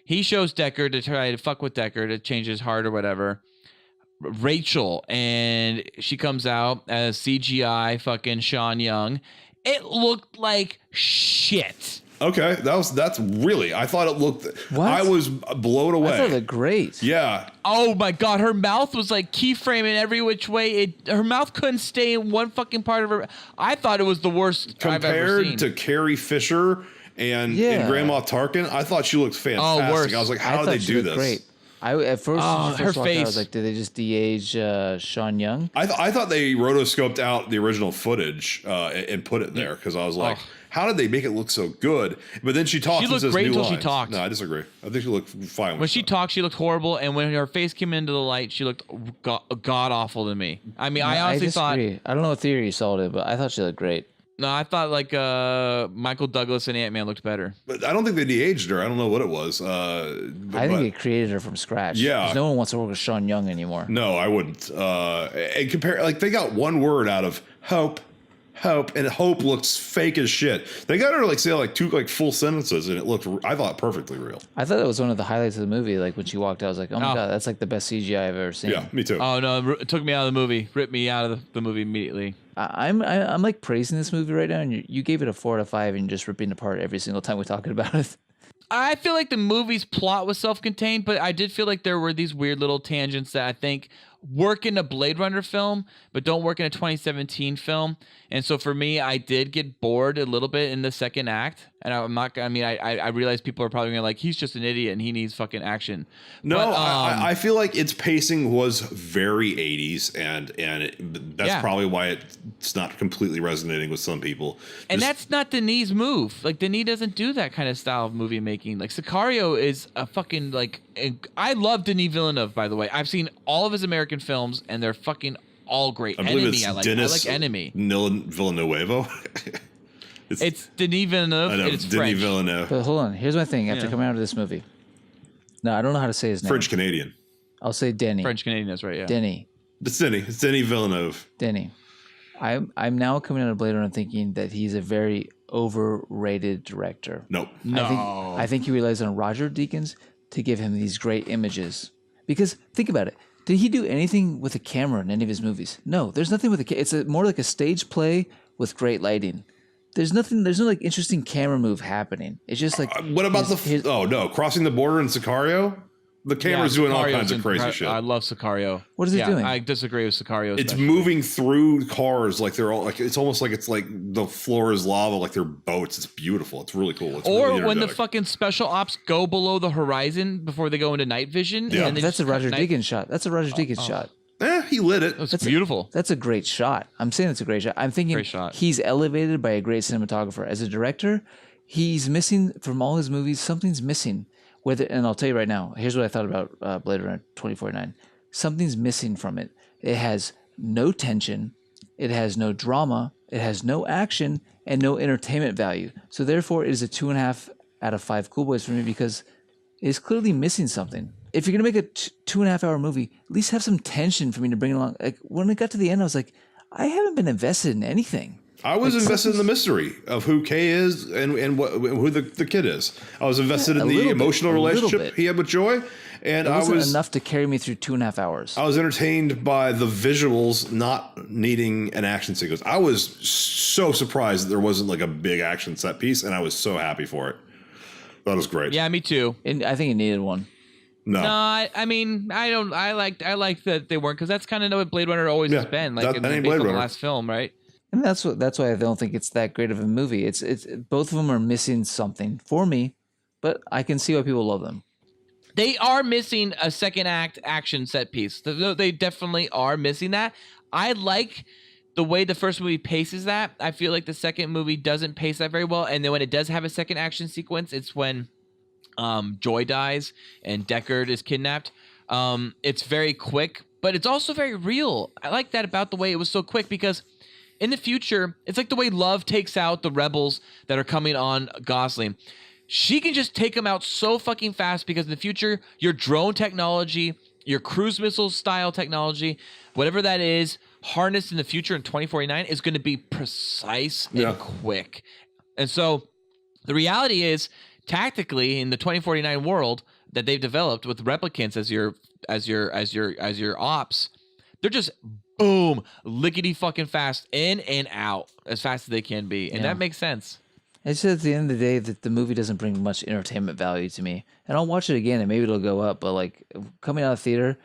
[SPEAKER 7] He shows Deckard to try to fuck with Deckard to change his heart or whatever. Rachel, and she comes out as CGI fucking Sean Young. It looked like shit.
[SPEAKER 3] Okay, that's really. I thought it looked.
[SPEAKER 6] What?
[SPEAKER 3] I was blown away.
[SPEAKER 6] I thought it looked great.
[SPEAKER 3] Yeah.
[SPEAKER 7] Oh my god, her mouth was like keyframing every which way. Her mouth couldn't stay in one fucking part of her. I thought it was the worst I've ever seen.
[SPEAKER 3] Compared to Carrie Fisher and Grand Moff Tarkin, I thought she looked fantastic.
[SPEAKER 7] worse.
[SPEAKER 3] I was like, how did they do this?
[SPEAKER 6] Great. At first,
[SPEAKER 7] her face.
[SPEAKER 6] I was like, did they just de-age Sean Young?
[SPEAKER 3] I thought they rotoscoped out the original footage and put it there because I was like, how did they make it look so good? But then she talked.
[SPEAKER 7] She looked great until she talked.
[SPEAKER 3] No, I disagree. I think she looked fine.
[SPEAKER 7] When she talked, she looked horrible, and when her face came into the light, she looked god awful to me. I mean, I honestly thought.
[SPEAKER 6] I don't know what theory you saw it, but I thought she looked great.
[SPEAKER 7] No, I thought like Michael Douglas and Ant-Man looked better.
[SPEAKER 3] But I don't think they de-aged her. I don't know what it was.
[SPEAKER 6] I think they created her from scratch.
[SPEAKER 3] Yeah.
[SPEAKER 6] 'Cause no one wants to work with Sean Young anymore.
[SPEAKER 3] No, I wouldn't. And compare, like they got one word out of hope, and hope looks fake as shit. They got her to like say like two like full sentences, and it looked, I thought, perfectly real.
[SPEAKER 6] I thought that was one of the highlights of the movie. Like when she walked out, I was like, oh my god, that's like the best CGI I've ever seen.
[SPEAKER 3] Yeah, me too.
[SPEAKER 7] Oh no, it took me out of the movie. Ripped me out of the movie immediately.
[SPEAKER 6] I'm like praising this movie right now, and you gave it a 4 out of 5, and you're just ripping it apart every single time we're talking about it.
[SPEAKER 7] I feel like the movie's plot was self-contained, but I did feel like there were these weird little tangents that I think work in a Blade Runner film, but don't work in a 2017 film. And so for me, I did get bored a little bit in the second act. And I realize people are probably going to like, he's just an idiot and he needs fucking action.
[SPEAKER 3] No,
[SPEAKER 7] but,
[SPEAKER 3] I feel like its pacing was very 80s, and that's probably why it's not completely resonating with some people.
[SPEAKER 7] And that's not Denis' move. Like, Denis doesn't do that kind of style of movie making. Like, Sicario is a fucking, like, I love Denis Villeneuve, by the way. I've seen all of his American films, and they're fucking all great.
[SPEAKER 3] I believe
[SPEAKER 7] Enemy,
[SPEAKER 3] it's
[SPEAKER 7] I like.
[SPEAKER 3] Denis
[SPEAKER 7] I like Enemy.
[SPEAKER 3] Villanuevo.
[SPEAKER 7] It's Denis Villeneuve.
[SPEAKER 3] I know,
[SPEAKER 7] it's
[SPEAKER 3] Denis
[SPEAKER 7] French.
[SPEAKER 3] Villeneuve.
[SPEAKER 6] But hold on, here's my thing. After coming out of this movie, no, I don't know how to say his name.
[SPEAKER 3] French Canadian.
[SPEAKER 6] I'll say Denny.
[SPEAKER 7] French Canadian, that's right. Yeah.
[SPEAKER 6] Denny.
[SPEAKER 3] It's Denny. It's Denis Villeneuve.
[SPEAKER 6] Denny. I'm now coming out of Blade Runner thinking that he's a very overrated director.
[SPEAKER 3] Nope.
[SPEAKER 7] No.
[SPEAKER 6] I think he relies on Roger Deakins to give him these great images. Because think about it. Did he do anything with a camera in any of his movies? No, there's nothing with a camera. It's more like a stage play with great lighting. There's no like interesting camera move happening. It's just like
[SPEAKER 3] what about crossing the border in Sicario? The camera's doing all kinds of crazy shit.
[SPEAKER 7] I love Sicario.
[SPEAKER 6] What is it doing?
[SPEAKER 7] I disagree with Sicario.
[SPEAKER 3] It's moving through cars like they're all like, it's almost like it's like the floor is lava, like they're boats. It's beautiful. It's really cool. It's
[SPEAKER 7] or
[SPEAKER 3] really
[SPEAKER 7] when the
[SPEAKER 3] energetic.
[SPEAKER 7] fucking special ops go below the horizon before they go into night vision.
[SPEAKER 3] Yeah.
[SPEAKER 7] And they
[SPEAKER 6] That's a
[SPEAKER 7] just
[SPEAKER 6] Roger
[SPEAKER 7] cut
[SPEAKER 6] Deakins shot. That's a Roger Deakins shot.
[SPEAKER 3] He lit it.
[SPEAKER 7] That's beautiful.
[SPEAKER 6] That's a great shot. I'm saying it's a great shot. I'm thinking
[SPEAKER 7] Great shot.
[SPEAKER 6] he's elevated by a great cinematographer. As a director, he's missing from all his movies. Something's missing. And I'll tell you right now, here's what I thought about Blade Runner 2049. Something's missing from it. It has no tension. It has no drama. It has no action and no entertainment value. So therefore, it is a 2.5 out of 5 Cool Boys for me because it's clearly missing something. If you're going to make a 2.5 hour movie, at least have some tension for me to bring it along. Like when it got to the end, I was like, I haven't been invested in anything.
[SPEAKER 3] I was invested in the mystery of who Kay is and who the kid is. I was invested in the emotional relationship he had with Joy, and
[SPEAKER 6] it wasn't enough to carry me through 2.5 hours.
[SPEAKER 3] I was entertained by the visuals, not needing an action sequence. I was so surprised that there wasn't like a big action set piece, and I was so happy for it. That was great.
[SPEAKER 7] Yeah, me too.
[SPEAKER 6] And I think it needed one.
[SPEAKER 3] No,
[SPEAKER 7] I mean, I don't. I like that they weren't, because that's kind of what Blade Runner always has been. Like
[SPEAKER 3] that ain't
[SPEAKER 7] based
[SPEAKER 3] Blade
[SPEAKER 7] on the
[SPEAKER 3] Runner.
[SPEAKER 7] last film, right?
[SPEAKER 6] And that's why I don't think it's that great of a movie. It's both of them are missing something for me, but I can see why people love them.
[SPEAKER 7] They are missing a second act action set piece. They definitely are missing that. I like the way the first movie paces that, I feel like the second movie doesn't pace that very well. And then when it does have a second action sequence, it's when Joy dies and Deckard is kidnapped. It's very quick, but it's also very real. I like that about the way it was so quick, because in the future, it's like the way Love takes out the rebels that are coming on Gosling. She can just take them out so fucking fast, because in the future, your drone technology, your cruise missile style technology, whatever that is, harnessed in the future in 2049 is going to be precise and quick. And so the reality is, tactically, in the 2049 world that they've developed with replicants as your ops, they're just boom, lickety fucking fast, in and out as fast as they can be. And that makes sense.
[SPEAKER 6] It's just at the end of the day that the movie doesn't bring much entertainment value to me. And I'll watch it again and maybe it'll go up. But like coming out of theater,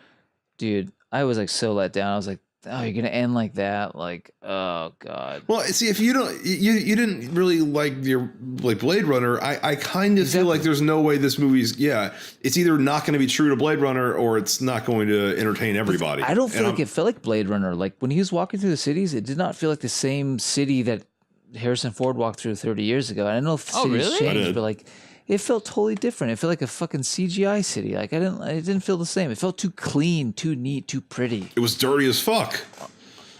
[SPEAKER 6] dude, I was like so let down. I was like, oh, you're going to end like that? Like, oh God.
[SPEAKER 2] Well, see, if you don't, you didn't really like Blade Runner, I kind of feel like there's no way this movie's, it's either not going to be true to Blade Runner or it's not going to entertain everybody.
[SPEAKER 6] I don't feel like it felt like Blade Runner. Like when he was walking through the cities, it did not feel like the same city that Harrison Ford walked through 30 years ago. I don't know if the city's changed, but like it felt totally different. It felt like a fucking CGI city. Like it didn't feel the same. It felt too clean, too neat, too pretty.
[SPEAKER 2] It was dirty as fuck.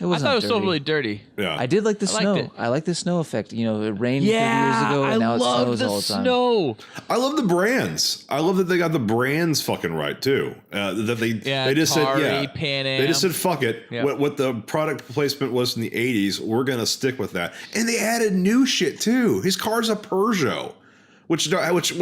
[SPEAKER 6] It wasn't
[SPEAKER 7] I thought it was still really dirty.
[SPEAKER 2] Yeah,
[SPEAKER 6] I did like the snow. I like the snow effect. You know, it rained 30 years ago, and now it snows all the time.
[SPEAKER 7] Snow.
[SPEAKER 2] I love the brands. I love that they got the brands fucking right too. That they just
[SPEAKER 7] Atari,
[SPEAKER 2] said
[SPEAKER 7] Pan Am.
[SPEAKER 2] They just said fuck it.
[SPEAKER 7] Yeah.
[SPEAKER 2] What the product placement was in the 80s, we're gonna stick with that. And they added new shit too. His car's a Peugeot, which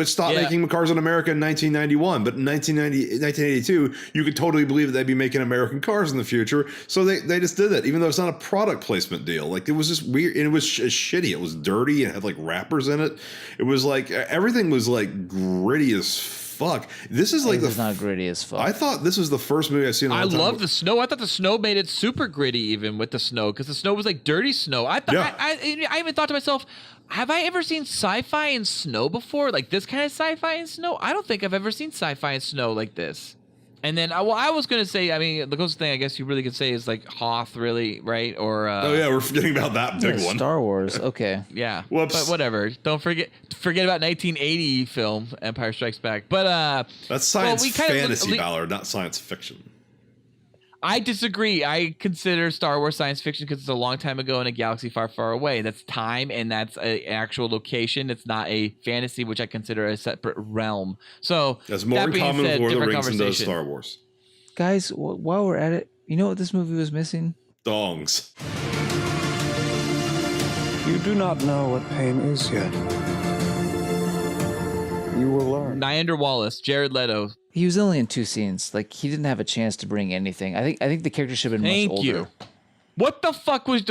[SPEAKER 2] stopped making cars in America in 1991, but in 1982, you could totally believe that they'd be making American cars in the future. So they just did that, even though it's not a product placement deal. Like it was just weird, and it was shitty. It was dirty, and it had like wrappers in it. It was like everything was like gritty as fuck. This is like
[SPEAKER 6] it's not gritty as fuck.
[SPEAKER 2] I thought this was the first movie I've seen.
[SPEAKER 7] I love the snow. I thought the snow made it super gritty, even with the snow, because the snow was like dirty snow. I thought I even thought to myself, have I ever seen sci-fi in snow before? Like this kind of sci-fi in snow? I don't think I've ever seen sci-fi in snow like this. And then, I was going to say, I mean, the closest thing I guess you really could say is like Hoth, really, right? Or
[SPEAKER 2] we're forgetting about that big one.
[SPEAKER 6] Star Wars, okay.
[SPEAKER 7] Yeah.
[SPEAKER 2] Whoops.
[SPEAKER 7] But whatever. Don't forget about 1980 film, Empire Strikes Back. But
[SPEAKER 2] that's science fantasy, Ballard, not science fiction.
[SPEAKER 7] I disagree. I consider Star Wars science fiction because it's a long time ago in a galaxy far, far away. That's time, and that's an actual location. It's not a fantasy, which I consider a separate realm. So
[SPEAKER 2] that's more in common with Lord of the Rings than does Star Wars.
[SPEAKER 6] Guys, while we're at it, you know what this movie was missing?
[SPEAKER 2] Dongs.
[SPEAKER 15] You do not know what pain is yet. You will learn.
[SPEAKER 7] Niander Wallace, Jared Leto.
[SPEAKER 6] He was only in 2 scenes. Like he didn't have a chance to bring anything. I think the character should have been much older.
[SPEAKER 7] Thank you. What the fuck was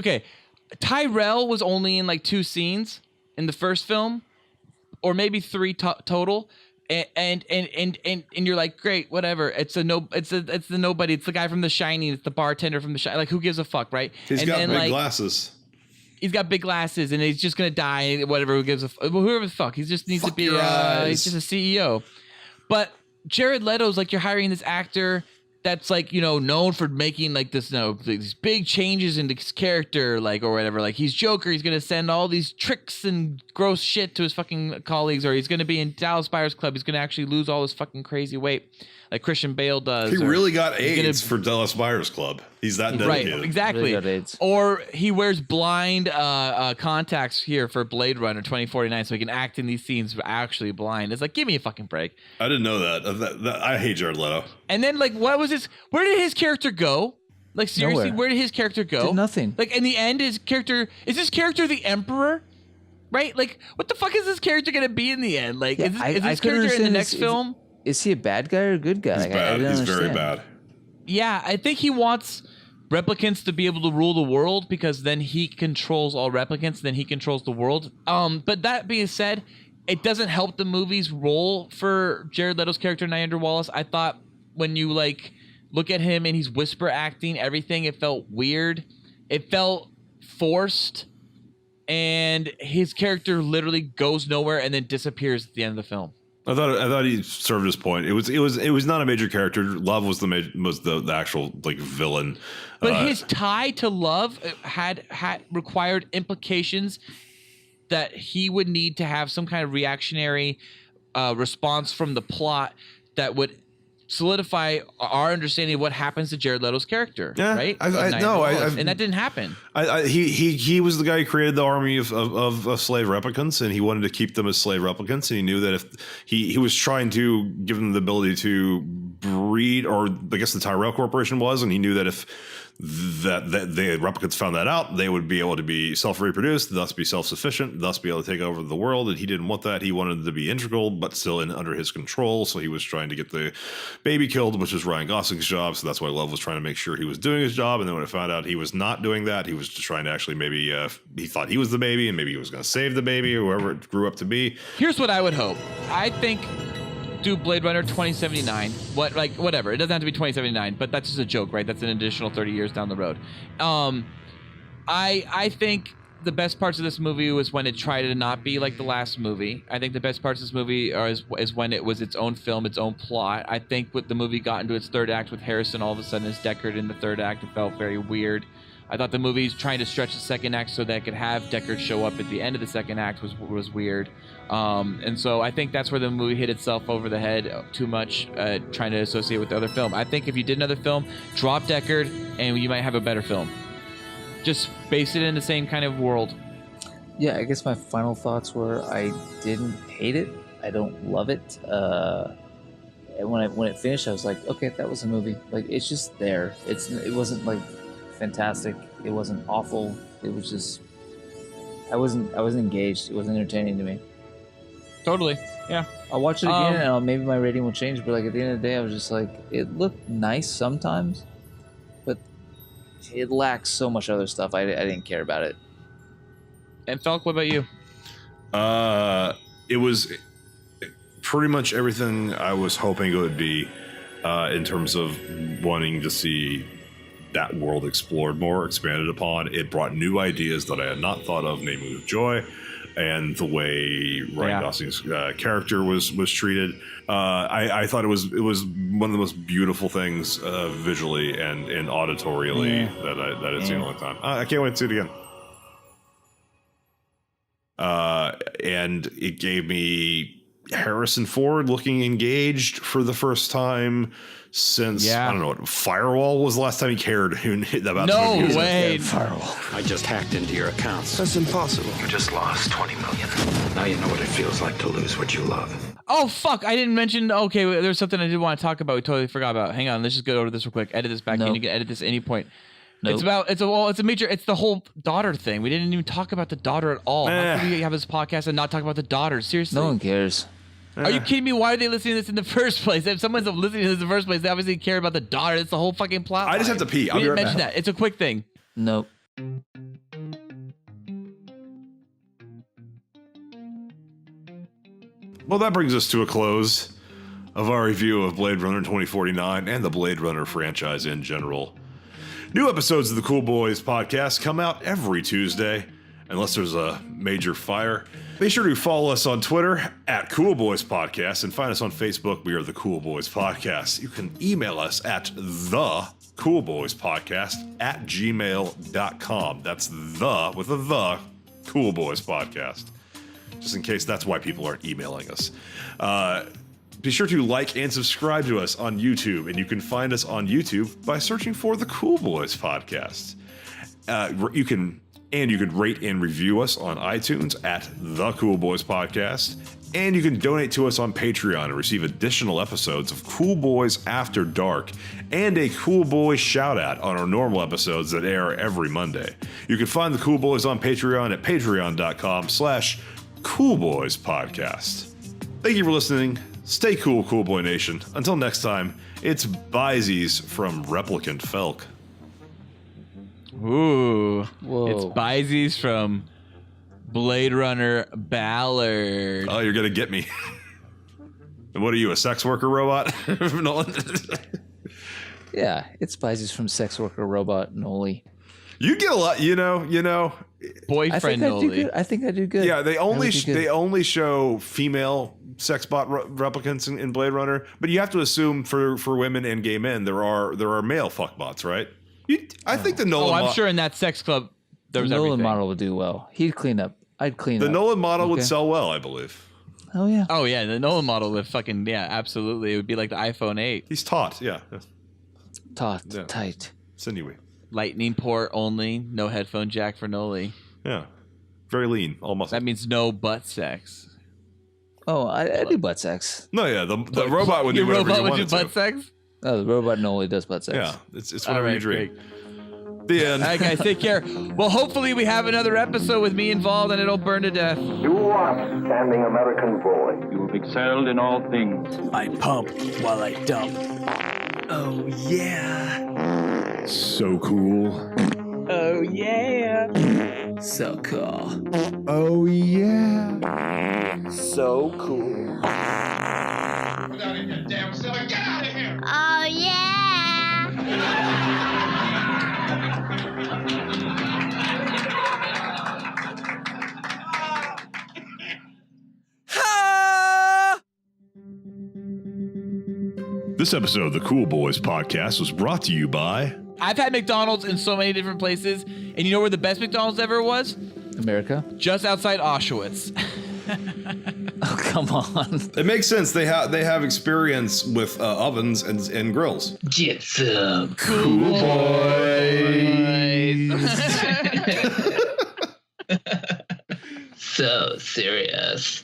[SPEAKER 7] Tyrell was only in like 2 scenes in the first film, or maybe 3 total. And you're like, great, whatever. It's the nobody. It's the guy from The Shining. It's the bartender from The Shining. Like, who gives a fuck, right?
[SPEAKER 2] He's got big glasses.
[SPEAKER 7] He's got big glasses, and he's just gonna die. Whatever. Who gives a whoever the fuck? He just needs to be. He's just a CEO. But Jared Leto's like, you're hiring this actor that's like, known for making like this, these big changes in his character, like, or whatever. Like he's Joker. He's going to send all these tricks and gross shit to his fucking colleagues, or he's going to be in Dallas Buyers Club. He's going to actually lose all his fucking crazy weight like Christian Bale does.
[SPEAKER 2] He really got AIDS for Dallas Buyers Club. He's that dedicated.
[SPEAKER 7] Right, exactly. Really, or he wears blind contacts here for Blade Runner 2049 so he can act in these scenes actually blind. It's like, give me a fucking break.
[SPEAKER 2] I didn't know that. I hate Jared Leto.
[SPEAKER 7] And then, like, what was his... Where did his character go? Like, seriously,
[SPEAKER 6] Nowhere.
[SPEAKER 7] Where did his character go?
[SPEAKER 6] Did nothing.
[SPEAKER 7] Like, in the end, his character... Is his character the Emperor? Right? Like, what the fuck is this character going to be in the end? Like, is this character in the next film?
[SPEAKER 6] Is he a bad guy or a good guy?
[SPEAKER 2] He's bad. He's very bad.
[SPEAKER 7] Yeah, I think he wants replicants to be able to rule the world because then he controls all replicants, then he controls the world. But that being said, it doesn't help the movie's role for Jared Leto's character, Niander Wallace. I thought when you, like, look at him and he's whisper acting everything, it felt weird. It felt forced. And his character literally goes nowhere and then disappears at the end of the film.
[SPEAKER 3] I thought he served his point. It was not a major character. Love was the actual like villain.
[SPEAKER 7] But his tie to Love had required implications that he would need to have some kind of reactionary response from the plot that would solidify our understanding of what happens to Jared Leto's character, right?
[SPEAKER 3] and
[SPEAKER 7] that didn't happen.
[SPEAKER 3] He was the guy who created the army of slave replicants, and he wanted to keep them as slave replicants. And he knew that if he was trying to give them the ability to breed, or I guess the Tyrell Corporation was, and he knew that if that the replicants found that out, they would be able to be self-reproduced, thus be self-sufficient, thus be able to take over the world. And he didn't want that. He wanted to be integral, but still under his control. So he was trying to get the baby killed, which is Ryan Gosling's job. So that's why Love was trying to make sure he was doing his job. And then when it found out he was not doing that, he was just trying to actually maybe he thought he was the baby, and maybe he was going to save the baby or whoever it grew up to be. Here's what I would hope.
[SPEAKER 7] I think do Blade Runner 2079, whatever. It doesn't have to be 2079, but that's just a joke, right? That's an additional 30 years down the road. I think the best parts of this movie was when it tried to not be like the last movie. I think the best parts of this movie is when it was its own film, its own plot. I think when the movie got into its third act with Harrison all of a sudden as Deckard in the third act, it felt very weird. I thought the movie's trying to stretch the second act so that it could have Deckard show up at the end of the second act was weird. And so I think that's where the movie hit itself over the head too much, trying to associate with the other film. I think if you did another film, drop Deckard, and you might have a better film. Just base it in the same kind of world.
[SPEAKER 6] Yeah, I guess my final thoughts were I didn't hate it. I don't love it. And when it finished, I was like, okay, that was a movie. Like, it's just there. It wasn't like fantastic. It wasn't awful. It was just I wasn't engaged. It wasn't entertaining to me.
[SPEAKER 7] Totally. Yeah.
[SPEAKER 6] I'll watch it again and maybe my rating will change, but like at the end of the day I was just like, it looked nice sometimes, but it lacks so much other stuff. I didn't care about it.
[SPEAKER 7] And Falk, what about you?
[SPEAKER 3] It was pretty much everything I was hoping it would be, in terms of wanting to see that world explored more, expanded upon. It brought new ideas that I had not thought of, namely with Joy, and the way Ryan Gosling's character was treated. I thought it was one of the most beautiful things visually and auditorially that I'd seen in a long time. I can't wait to see it again. And it gave me Harrison Ford looking engaged for the first time since, I don't know, Firewall was the last time he cared about
[SPEAKER 7] no way.
[SPEAKER 5] Firewall. I just hacked into your accounts. That's impossible. You just lost $20 million. Now you know what it feels like to lose what you love.
[SPEAKER 7] Oh, fuck. I didn't mention. Okay, there's something I did want to talk about. We totally forgot about. Hang on. Let's just go over this real quick. Edit this back in. You can edit this at any point. Nope. It's the whole daughter thing. We didn't even talk about the daughter at all. How can we have this podcast and not talk about the daughter? Seriously.
[SPEAKER 6] No one cares.
[SPEAKER 7] Are you kidding me? Why are they listening to this in the first place? If someone's listening to this in the first place, they obviously care about the daughter. It's the whole fucking plot.
[SPEAKER 3] I just have to pee.
[SPEAKER 7] We didn't mention that. It's a quick thing.
[SPEAKER 6] Nope.
[SPEAKER 3] Well, that brings us to a close of our review of Blade Runner 2049 and the Blade Runner franchise in general. New episodes of the Cool Boys podcast come out every Tuesday, unless there's a major fire. Be sure to follow us on Twitter at Cool Boys Podcast and find us on Facebook. We are the Cool Boys Podcast. You can email us at thecoolboyspodcast@gmail.com. That's the Cool Boys Podcast. Just in case that's why people aren't emailing us. Be sure to like and subscribe to us on YouTube, and you can find us on YouTube by searching for the Cool Boys Podcast. You can rate and review us on iTunes at The Cool Boys Podcast. And you can donate to us on Patreon and receive additional episodes of Cool Boys After Dark and a Cool Boys shout-out on our normal episodes that air every Monday. You can find the Cool Boys on Patreon at patreon.com/coolboyspodcast. Thank you for listening. Stay cool, Cool Boy Nation. Until next time, it's Byzies from Replicant Felk.
[SPEAKER 7] Ooh.
[SPEAKER 6] Whoa.
[SPEAKER 7] It's Byzies from Blade Runner Ballard.
[SPEAKER 3] Oh, you're going to get me. And what are you, a sex worker robot? Nolan?
[SPEAKER 6] Yeah, it's Byzies from Sex Worker Robot Noli.
[SPEAKER 3] You get a lot, you know,
[SPEAKER 7] boyfriend Noli.
[SPEAKER 6] I think I do good.
[SPEAKER 2] Yeah, they only show female sex bot replicants in Blade Runner, but you have to assume for women and gay men there are male fuck bots, right? I think the Nolan.
[SPEAKER 7] I'm sure in that sex club there was
[SPEAKER 6] the Nolan
[SPEAKER 7] everything.
[SPEAKER 6] model would do well. He'd clean up. I'd clean up.
[SPEAKER 2] The Nolan model would sell well, I believe.
[SPEAKER 6] Oh yeah.
[SPEAKER 7] Oh yeah, the Nolan model would fucking absolutely. It would be like the iPhone 8.
[SPEAKER 2] He's taut, yeah.
[SPEAKER 6] Taut, tight,
[SPEAKER 2] sinewy.
[SPEAKER 7] Lightning port only, no headphone jack for Noli.
[SPEAKER 2] Yeah, very lean, almost.
[SPEAKER 7] That means no butt sex.
[SPEAKER 6] Oh, I do butt sex.
[SPEAKER 2] No, yeah, the robot would do whatever you wanted to.
[SPEAKER 7] Butt sex?
[SPEAKER 6] Oh, the robot Noli does butt sex.
[SPEAKER 2] Yeah, it's whatever you dream.
[SPEAKER 7] Great.
[SPEAKER 2] The end.
[SPEAKER 7] All right, guys, take care. Well, hopefully we have another episode with me involved and it'll burn to death.
[SPEAKER 10] You outstanding American boy.
[SPEAKER 5] You have excelled in all things.
[SPEAKER 17] I pump while I dump. Oh, yeah.
[SPEAKER 3] So cool.
[SPEAKER 17] Oh, yeah. So cool.
[SPEAKER 3] Oh, yeah.
[SPEAKER 12] So cool.
[SPEAKER 4] Get out of here, damn silly. Get out of here!
[SPEAKER 8] Oh, yeah.
[SPEAKER 3] This episode of the Cool Boys podcast was brought to you by...
[SPEAKER 7] I've had McDonald's in so many different places, and you know where the best McDonald's ever was?
[SPEAKER 6] America?
[SPEAKER 7] Just outside Auschwitz.
[SPEAKER 6] Oh, come on.
[SPEAKER 2] It makes sense. They have experience with ovens and grills.
[SPEAKER 17] Get some
[SPEAKER 7] Cool Boys.
[SPEAKER 17] So serious.